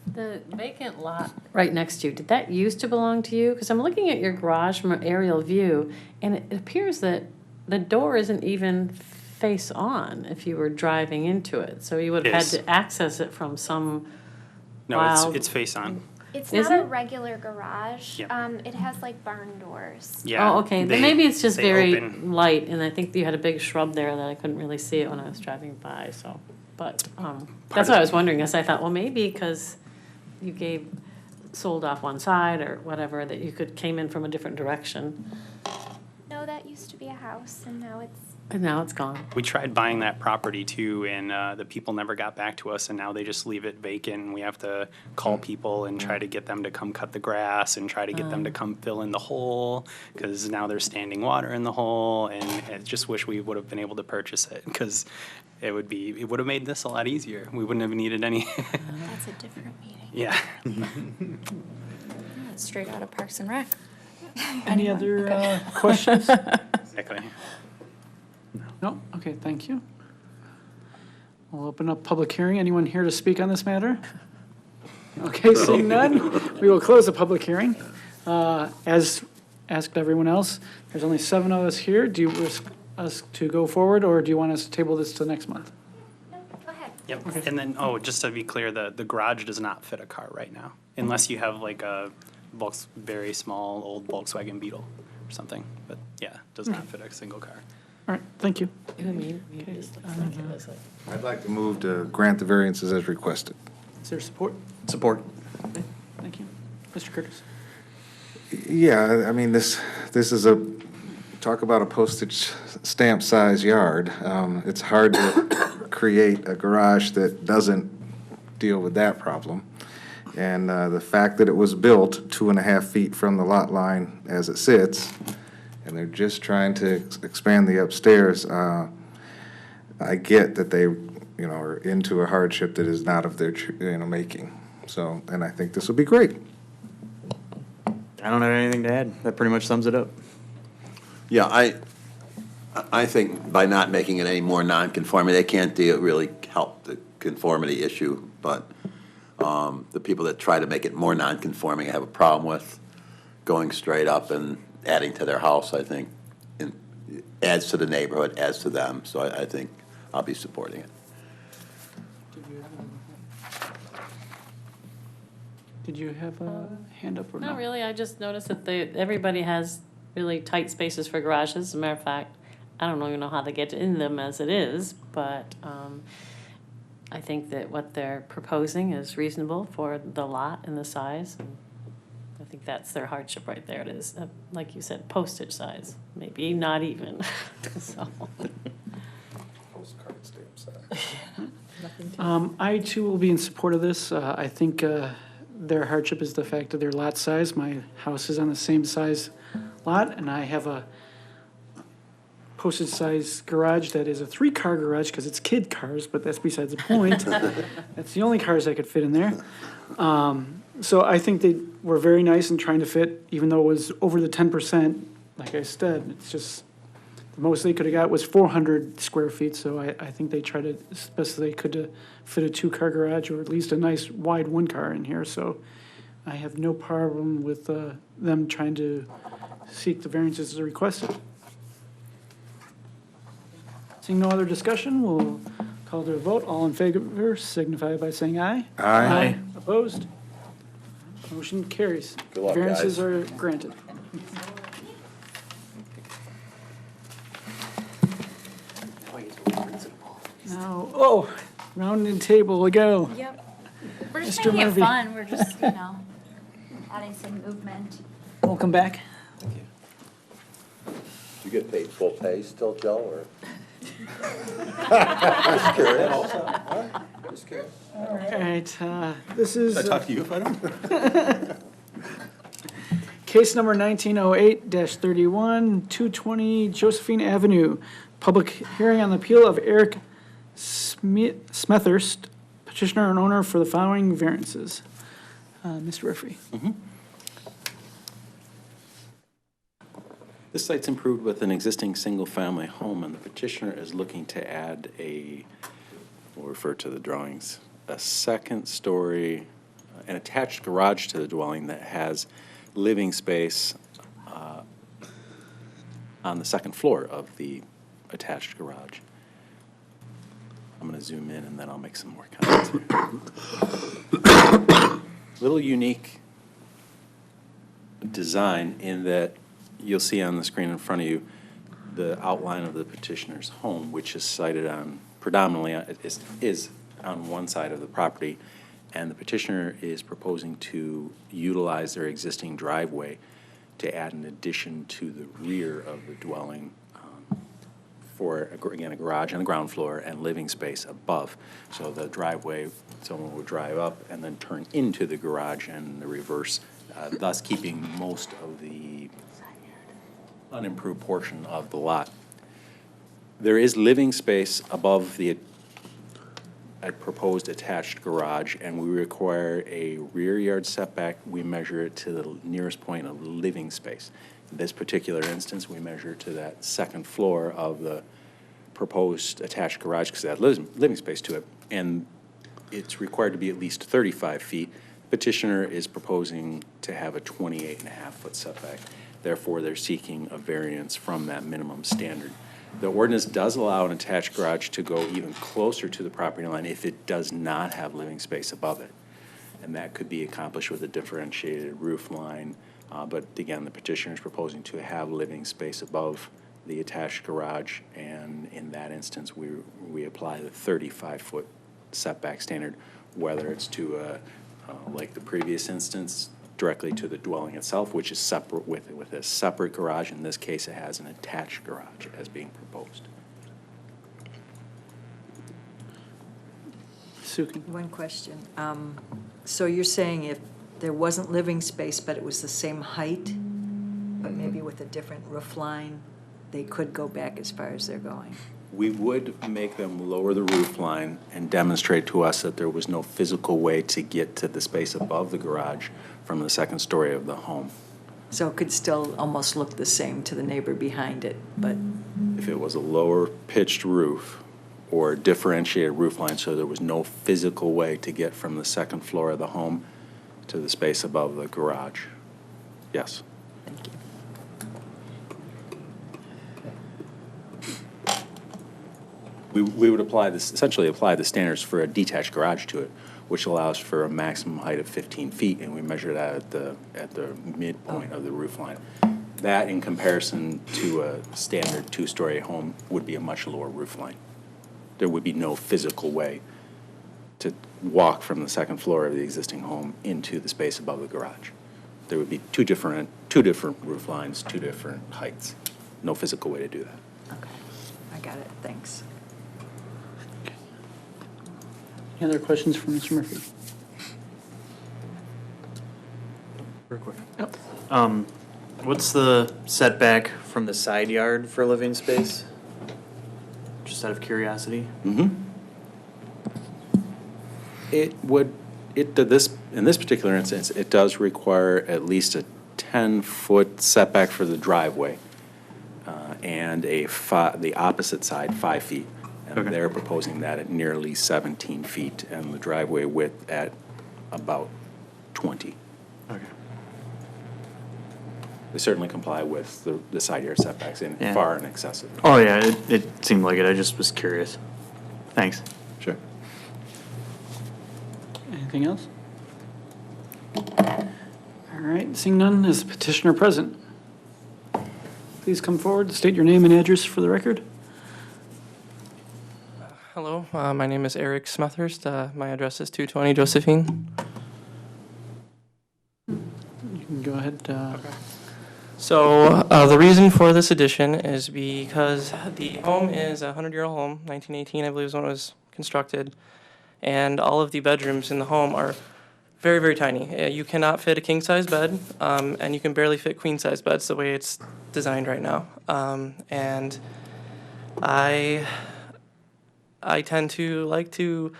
The vacant lot right next to you, did that used to belong to you? Because I'm looking at your garage from an aerial view, and it appears that the door isn't even face on if you were driving into it. So you would have had to access it from some No, it's face on. It's Is not a it? regular garage. Yep. It has like barn doors. Yeah. Oh, okay. Then maybe it's just they very open. light, and I think you had a big shrub there that I couldn't really see it when I was driving by, so. But that's what I was wondering, as I thought, well, maybe because you sold off one side or whatever, that you came in from a different direction. No, that used to be a house, and now it's gone. We tried buying that property too, and the people never got back to us, and now they just leave it vacant. And we have to call people and try to get them to come cut the grass and try to get them to come fill in the hole, because now there's standing water in the hole. And I just wish we would have been able to purchase it, because it would have made this a lot easier. We wouldn't have needed any. That's a different meeting. Yeah. That's straight out of Parks and Rec. Any other questions? Exactly. No? Okay, thank you. We'll open up public hearing. Anyone here to speak on this matter? Okay, seeing none, we will close the public hearing. As asked everyone else. There's only 7 of us here. Do you wish us to go forward, or do you want us to table this to next month? Yep, and then, oh, just to be clear, the garage does not fit a car right now, unless you have like a very small old Volkswagen Beetle or something, but yeah, does not fit a single car. All right, thank you. I'd like to move to grant the variances as requested. Is there support? Support. Okay, thank you. Mr. Curtis? Yeah, I mean, this is talk about a postage stamp size yard. It's hard to create a garage that doesn't deal with that problem. And the fact that it was built 2.5 feet from the lot line as it sits, and they're just trying to expand the upstairs, I get that they, are into a hardship that is not of their, making. So, and I think this will be great. I don't have anything to add. That pretty much sums it up. Yeah, I think by not making it any more non-conforming, they can't really help the conformity issue, but the people that try to make it more non-conforming have a problem with going straight up and adding to their house, I think. Adds to the neighborhood, adds to them, so I think I'll be supporting it. Did you have a hand up or no? Not really, I just noticed that everybody has really tight spaces for garages. As a matter of fact, I don't even know how they get in them as it is, but I think that what they're proposing is reasonable for the lot and the size. And I think that's their hardship right there. It is, like you said, postage size, maybe not even. So. Postcard stamp size. I too will be in support of this. I think their hardship is the fact of their lot size. My house is on the same size lot, and I have a postage size garage that is a 3-car garage because it's kid cars, but that's besides the point. That's the only cars I could fit in there. So I think they were very nice in trying to fit, even though it was over the 10%. Like I said, it's just the most they could have got was 400 square feet. So I think they tried as best as they could to fit a 2-car garage, or at least a nice wide 1-car in here. So I have no problem with them trying to seek the variances as requested. Seeing no other discussion, we'll call to a vote. All in favor signify by saying aye. Aye. Opposed? Motion carries. Good luck, Variances guys. are granted. Now, round and table we go. Yep. We're just Mr. making it Murphy. fun. We're just, adding some movement. Welcome back. You get paid full pay still, Joe, or? Just curious. Just curious. All right, this is. Should I talk to you if I don't? Case number 1908-31, 220 Josephine Avenue. Public hearing on the appeal of Eric Smethurst, petitioner and owner for the following variances. Mr. Referee. This site's improved with an existing single-family home, and the petitioner is looking to add we'll refer to the drawings, a second-story, an attached garage to the dwelling that has living space on the second floor of the attached garage. I'm going to zoom in, and then I'll make some more comments here. Little unique design in that you'll see on the screen in front of you the outline of the petitioner's home, which is sited on predominantly is on one side of the property, and the petitioner is proposing to utilize their existing driveway to add an addition to the rear of the dwelling for, again, a garage on the ground floor and living space above. So the driveway, someone would drive up and then turn into the garage and the reverse, thus keeping most of the unimproved portion of the lot. There is living space above the proposed attached garage, and we require a rear yard setback. We measure it to the nearest point of living space. In this particular instance, we measure to that second floor of the proposed attached garage because it has living space to it, and it's required to be at least 35 feet. Petitioner is proposing to have a 28.5-foot setback. Therefore, they're seeking a variance from that minimum standard. The ordinance does allow an attached garage to go even closer to the property line if it does not have living space above it. And that could be accomplished with a differentiated roof line. But again, the petitioner is proposing to have living space above the attached garage, and in that instance, we apply the 35-foot setback standard, whether it's to, like the previous instance, directly to the dwelling itself, which is separate with a separate garage. In this case, it has an attached garage as being proposed. One question. So you're saying if there wasn't living space, but it was the same height, but maybe with a different roof line, they could go back as far as they're going? We would make them lower the roof line and demonstrate to us that there was no physical way to get to the space above the garage from the second story of the home. So it could still almost look the same to the neighbor behind it, but... If it was a lower pitched roof or a differentiated roof line, so there was no physical way to get from the second floor of the home to the space above the garage. Yes. Thank you. We would apply this, essentially apply the standards for a detached garage to it, which allows for a maximum height of 15 feet, and we measure that at the midpoint of the roof line. That, in comparison to a standard two-story home, would be a much lower roof line. There would be no physical way to walk from the second floor of the existing home into the space above the garage. There would be two different roof lines, two different heights. No physical way to do that. Okay, I got it, thanks. Any other questions for Mr. Murphy? Real quick. Yep. What's the setback from the side yard for living space? Just out of curiosity. Mm-hmm. In this particular instance, it does require at least a 10-foot setback for the driveway, and the opposite side 5 feet. And Okay. they're proposing that at nearly 17 feet, and the driveway width at about 20. Okay. They certainly comply with the side yard setbacks in Yeah. far in excess of. Oh, yeah, it seemed like it. I just was curious. Thanks. Sure. Anything else? All right, seeing none, is the petitioner present? Please come forward, state your name and address for the record. Hello, my name is Eric Smethurst. My address is 220 Josephine. You can go ahead. So the reason for this addition is because the home is a 100-year-old home, 1918 I believe is when it was constructed, and all of the bedrooms in the home are very, very tiny. You cannot fit a king-size bed, and you can barely fit queen-size beds the way it's designed right now. And I tend to like to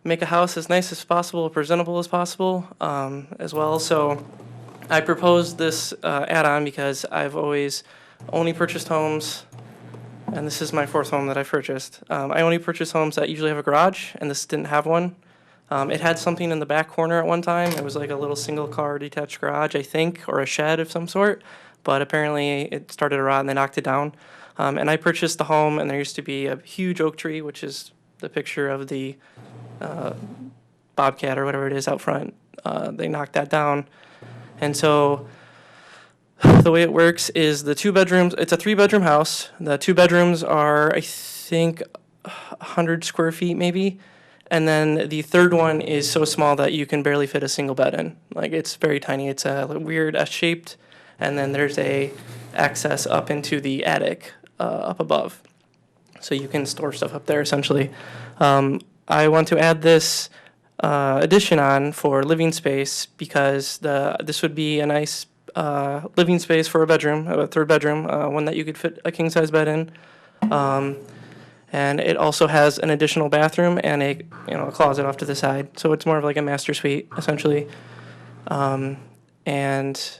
make a house as nice as possible, presentable as possible, as well. So I proposed this add-on because I've always only purchased homes, and this is my fourth home that I've purchased. I only purchase homes that usually have a garage, and this didn't have one. It had something in the back corner at one time. It was like a little single-car detached garage, I think, or a shed of some sort. But apparently it started to rot, and they knocked it down. And I purchased the home, and there used to be a huge oak tree, which is the picture of the bobcat or whatever it is out front. They knocked that down. And so the way it works is the 2 bedrooms, it's a 3-bedroom house. The 2 bedrooms are, I think, 100 square feet maybe. And then the third one is so small that you can barely fit a single bed in. Like, it's very tiny. It's a weird S-shaped, and then there's a access up into the attic up above. So you can store stuff up there, essentially. I want to add this addition on for living space because this would be a nice living space for a bedroom, a 3rd bedroom, one that you could fit a king-size bed in. And it also has an additional bathroom and a closet off to the side. So it's more of like a master suite, essentially. And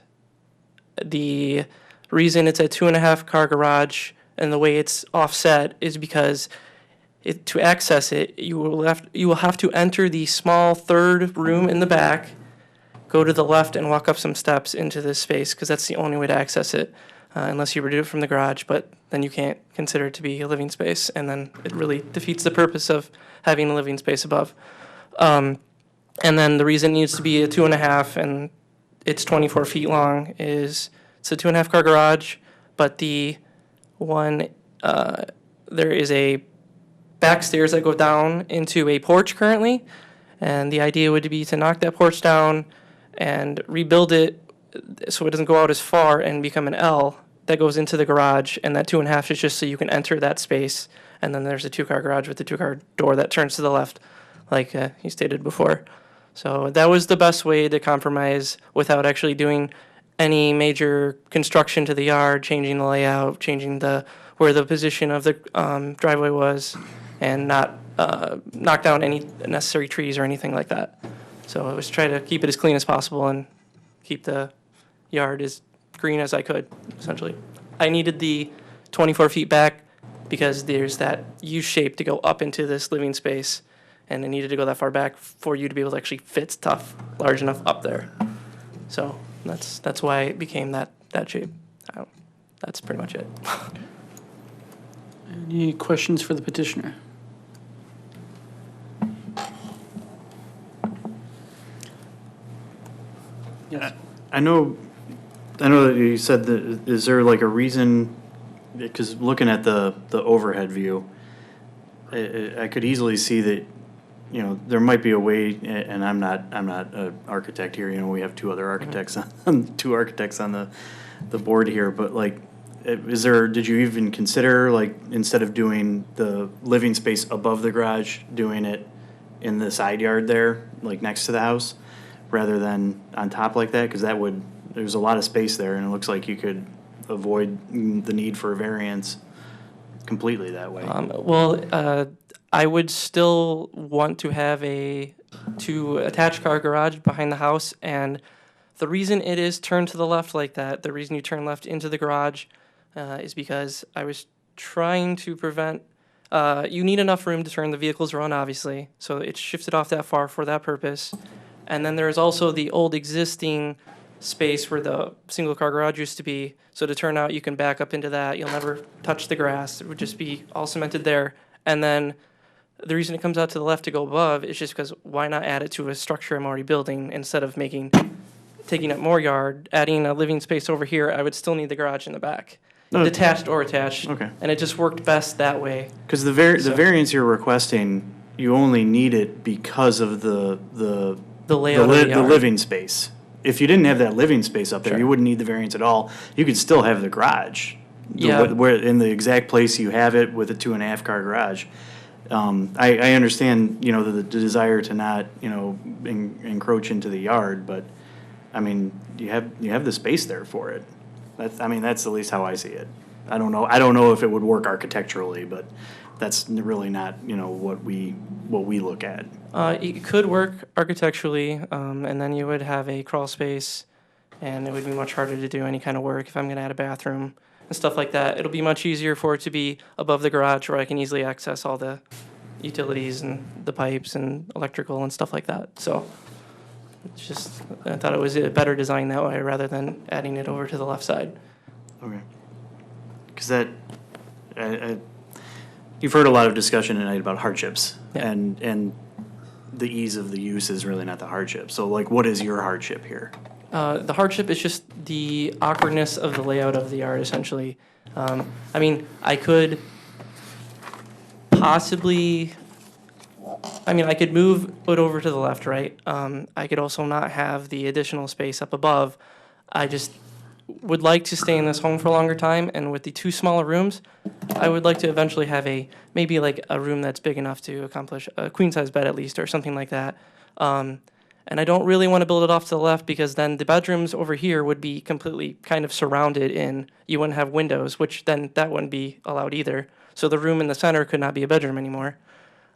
the reason it's a 2.5-car garage and the way it's offset is because to access it, you will have to enter the small 3rd room in the back, go to the left and walk up some steps into this space, because that's the only way to access it, unless you were to do it from the garage, but then you can't consider it to be a living space, and then it really defeats the purpose of having a living space above. And then the reason it needs to be a 2.5 and it's 24 feet long is it's a 2.5 car garage, but the one, there is a back stairs that go down into a porch currently, and the idea would be to knock that porch down and rebuild it so it doesn't go out as far and become an L that goes into the garage, and that 2.5 is just so you can enter that space, and then there's a 2-car garage with a 2-car door that turns to the left, like he stated before. So that was the best way to compromise without actually doing any major construction to the yard, changing the layout, changing where the position of the driveway was, and not knock down any necessary trees or anything like that. So I was trying to keep it as clean as possible and keep the yard as green as I could, essentially. I needed the 24 feet back because there's that U shape to go up into this living space, and it needed to go that far back for you to be able to actually fit stuff large enough up there. So that's why it became that shape. That's pretty much it. Any questions for the petitioner? Yes. I know that you said that, is there like a reason, because looking at the overhead view, I could easily see that, you know, there might be a way, and I'm not an architect here, you know, we have two architects on the board here, but like, did you even consider, like, instead of doing the living space above the garage, doing it in the side yard there, like next to the house, rather than on top like that? Because there's a lot of space there, and it looks like you could avoid the need for a variance completely that way. I would still want to have a attached car garage behind the house, and the reason it is turned to the left like that, the reason you turn left into the garage, is because I was trying to prevent, you need enough room to turn the vehicles around, obviously, so it's shifted off that far for that purpose. And then there's also the old existing space where the single car garage used to be, so to turn out you can back up into that, you'll never touch the grass, it would just be all cemented there. And then the reason it comes out to the left to go above is just because why not add it to a structure I'm already building instead of taking up more yard, adding a living space over here, I would still need the garage in the back. No. Detached or attached. Okay. And it just worked best that way. Because the variance you're requesting, you only need it because of the layout of the yard. living space. If you didn't have that living space up there, Sure. you wouldn't need the variance at all. You could still have the garage. Yeah. Where in the exact place you have it with a 2.5 car garage. I understand, you know, the desire to not, you know, encroach into the yard, but I mean, you have the space there for it. That's at least how I see it. I don't know if it would work architecturally, but that's really not, you know, what we look at. It could work architecturally, and then you would have a crawl space, and it would be much harder to do any kind of work if I'm going to add a bathroom and stuff like that. It'll be much easier for it to be above the garage where I can easily access all the utilities and the pipes and electrical and stuff like that. So it's just, I thought it was a better design that way rather than adding it over to the left side. Okay. Because you've heard a lot of discussion tonight about hardships, Yeah. and the ease of the use is really not the hardship. So, like, what is your hardship here? The hardship is just the awkwardness of the layout of the yard, essentially. I mean, I could possibly, I could move it over to the left, right? I could also not have the additional space up above. I just would like to stay in this home for a longer time, and with the two smaller rooms, I would like to eventually have maybe like a room that's big enough to accomplish a queen-size bed at least, or something like that. And I don't really want to build it off to the left because then the bedrooms over here would be completely kind of surrounded in, you wouldn't have windows, which then that wouldn't be allowed either. So the room in the center could not be a bedroom anymore.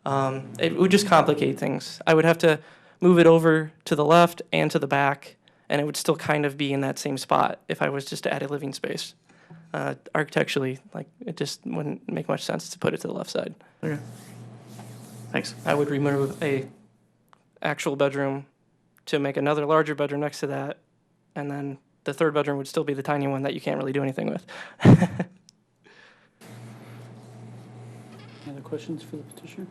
It would just complicate things. I would have to move it over to the left and to the back, and it would still kind of be in that same spot if I was just to add a living space. Architecturally, it just wouldn't make much sense to put it to the left side. Okay. Thanks. I would remove a actual bedroom to make another larger bedroom next to that, and then the third bedroom would still be the tiny one that you can't really do anything with. Any other questions for the petitioner?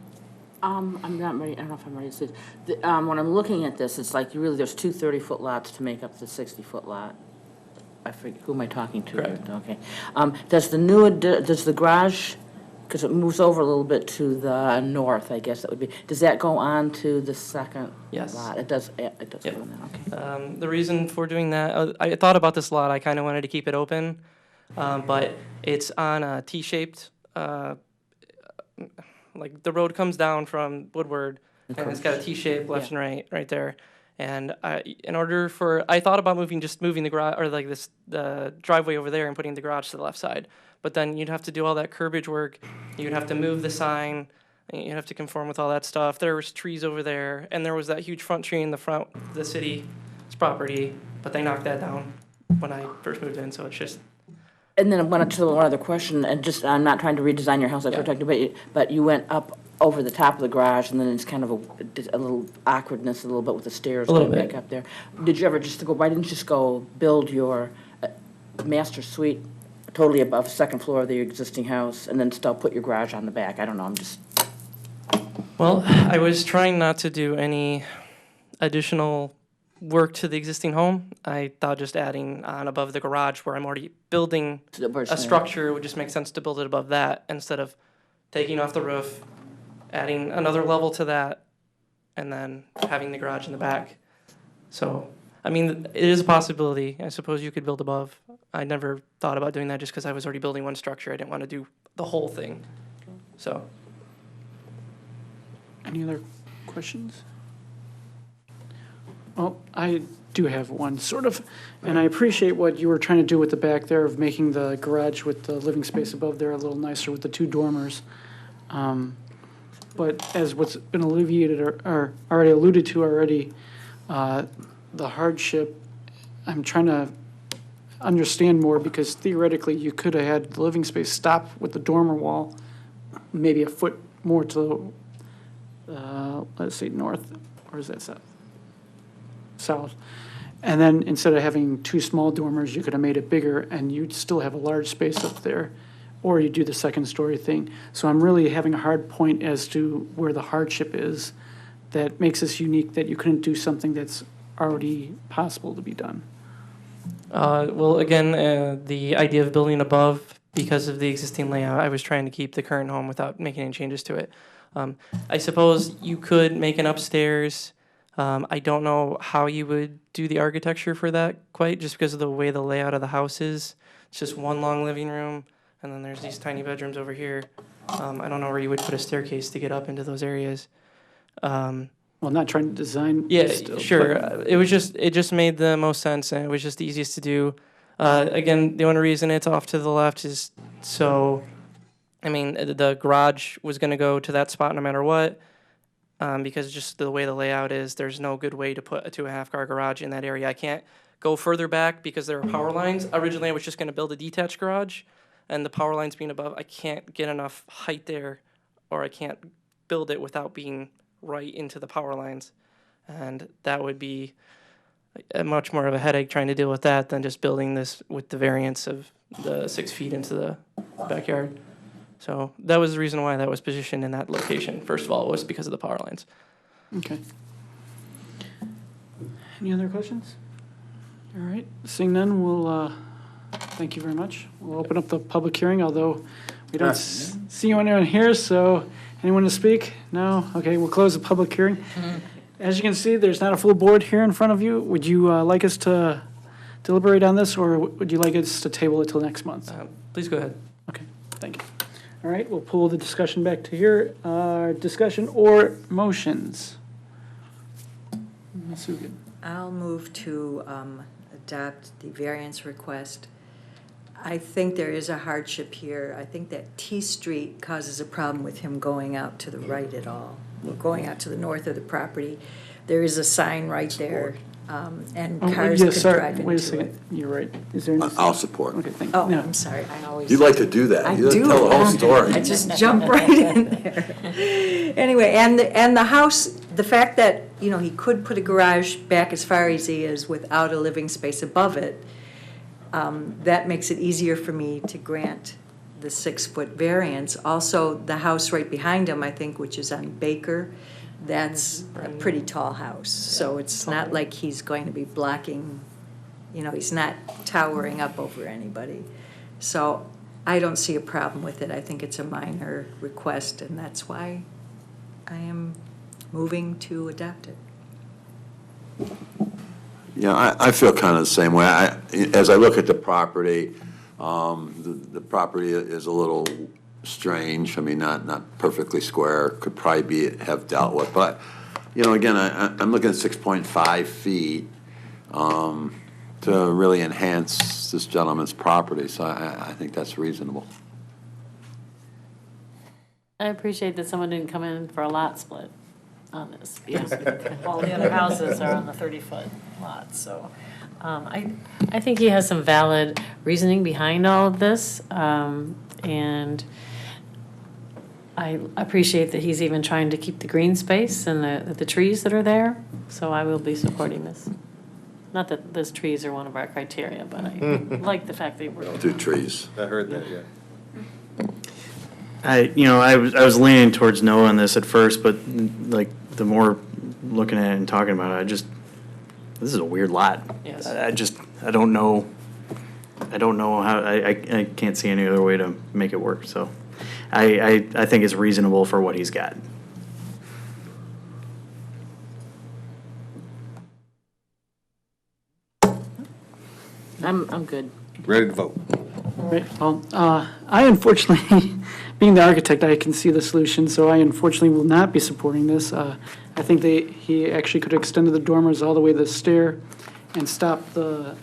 I'm not ready, I don't know if I'm ready to say this. When I'm looking at this, it's like there's two 30-foot lots to make up the 60-foot lot. I forget, who am I talking to? Correct. Okay. Does the garage, because it moves over a little bit to the north, I guess that would be, does that go on to the second Yes. lot? It does go on there, okay. The reason for doing that, I thought about this lot, I kind of wanted to keep it open, but it's on a T-shaped, like the road comes down from Woodward, and it's got a T-shape left and right there. And I thought about moving the garage, or like the driveway over there and putting the garage to the left side. But then you'd have to do all that curbage work, you'd have to move the sign, and you'd have to conform with all that stuff. There was trees over there, and there was that huge front tree in the front of the city's property, but they knocked that down when I first moved in, so it's just... And then I wanted to one other question, and just, I'm not trying to redesign your house, I protected, but you went up over the top of the garage, and then it's kind of a little awkwardness a little bit with the stairs going back up there. Did you ever why didn't you just go build your master suite totally above second floor of the existing house, and then still put your garage on the back? I don't know, I'm just... Well, I was trying not to do any additional work to the existing home. I thought just adding on above the garage where I'm already building a structure, it would just make sense to build it above that instead of taking off the roof, adding another level to that, and then having the garage in the back. So, I mean, it is a possibility. I suppose you could build above. I never thought about doing that just because I was already building one structure. I didn't want to do the whole thing. So. Any other questions? Well, I do have one, sort of, and I appreciate what you were trying to do with the back there of making the garage with the living space above there a little nicer with the two dormers. But as what's been alleviated or already alluded to already, the hardship, I'm trying to understand more because theoretically you could have had the living space stop with the dormer wall, maybe a foot more to, let's say north, or is that south? South. And then instead of having two small dormers, you could have made it bigger and you'd still have a large space up there. Or you do the second story thing. So I'm really having a hard point as to where the hardship is that makes us unique, that you couldn't do something that's already possible to be done. Well, again, the idea of building above, because of the existing layout, I was trying to keep the current home without making any changes to it. I suppose you could make an upstairs. I don't know how you would do the architecture for that quite, just because of the way the layout of the house is. It's just one long living room, and then there's these tiny bedrooms over here. I don't know where you would put a staircase to get up into those areas. Well, not trying to design. Yeah, still, sure. but- It just made the most sense, and it was just the easiest to do. Again, the only reason it's off to the left is so, I mean, the garage was going to go to that spot no matter what, because just the way the layout is, there's no good way to put a 2.5-car garage in that area. I can't go further back because there are power lines. Originally, I was just going to build a detached garage, and the power lines being above, I can't get enough height there, or I can't build it without being right into the power lines. And that would be much more of a headache trying to deal with that than just building this with the variance of the 6 feet into the backyard. So that was the reason why that was positioned in that location. First of all, was because of the power lines. Okay. Any other questions? All right, seeing none, we'll, thank you very much. We'll open up the public hearing, although we don't see anyone here, so anyone to speak? No? Okay, we'll close the public hearing. As you can see, there's not a full board here in front of you. Would you like us to deliberate on this, or would you like us to table it till next month? Please go ahead. Okay, thank you. All right, we'll pull the discussion back to here. Discussion or motions? Ms. Hugan. I'll move to adopt the variance request. I think there is a hardship here. I think that T Street causes a problem with him going out to the right at all, going out to the north of the property. There is a sign right there, and cars could drive into it. Wait a second, you're right. Is there any? I'll support. Okay, thank you. Oh, No. I'm sorry, I always. You'd like to do that. I You'd do. tell the whole story. I just jump right in there. Anyway, and the house, the fact that, you know, he could put a garage back as far as he is without a living space above it, that makes it easier for me to grant the 6-foot variance. Also, the house right behind him, I think, which is on Baker, that's a pretty tall house. So it's not like he's going to be blocking, you know, he's not towering up over anybody. So I don't see a problem with it. I think it's a minor request, and that's why I am moving to adopt it. Yeah, I feel kind of the same way. As I look at the property, the property is a little strange. I mean, not perfectly square, could probably have dealt with. But, you know, again, I'm looking at 6.5 feet to really enhance this gentleman's property, so I think that's reasonable. I appreciate that someone didn't come in for a lot split on this, because all the other houses are on the 30-foot lots, so. I think he has some valid reasoning behind all of this, and I appreciate that he's even trying to keep the green space and the trees that are there, so I will be supporting this. Not that those trees are one of our criteria, but I like the fact that we're. Two trees. I heard that, yeah. I was leaning towards no on this at first, but like the more looking at it and talking about it, this is a weird lot. Yes. I don't know how, I can't see any other way to make it work, so I think it's reasonable for what he's got. I'm good. Ready to vote. Right, well, I unfortunately, being the architect, I can see the solution, so I unfortunately will not be supporting this. I think he actually could have extended the dormers all the way to the stair and stop the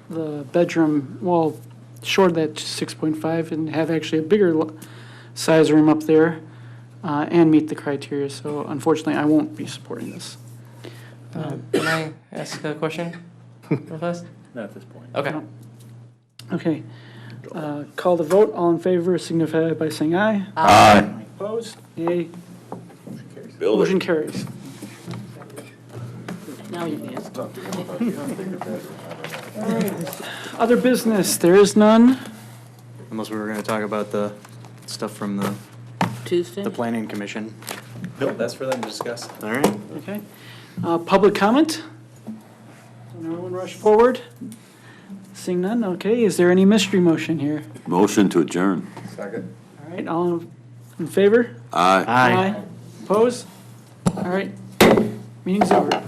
bedroom wall short of that 6.5 and have actually a bigger size room up there and meet the criteria. So unfortunately, I won't be supporting this. Can I ask a question real fast? Not at this point. Okay. No. Okay. Call the vote. All in favor signify by saying aye. Aye. Opposed? Nay. Build Motion it. carries. Now you can. Other business, there is none. Unless we were going to talk about the stuff from the Tuesday? planning commission. No, that's for them to discuss. All right. Okay. Public comment? Don't everyone rush forward. Seeing none, okay. Is there any mystery motion here? Motion to adjourn. Second. All right, all in favor? Aye. Aye. Opposed? All right. Meeting's over.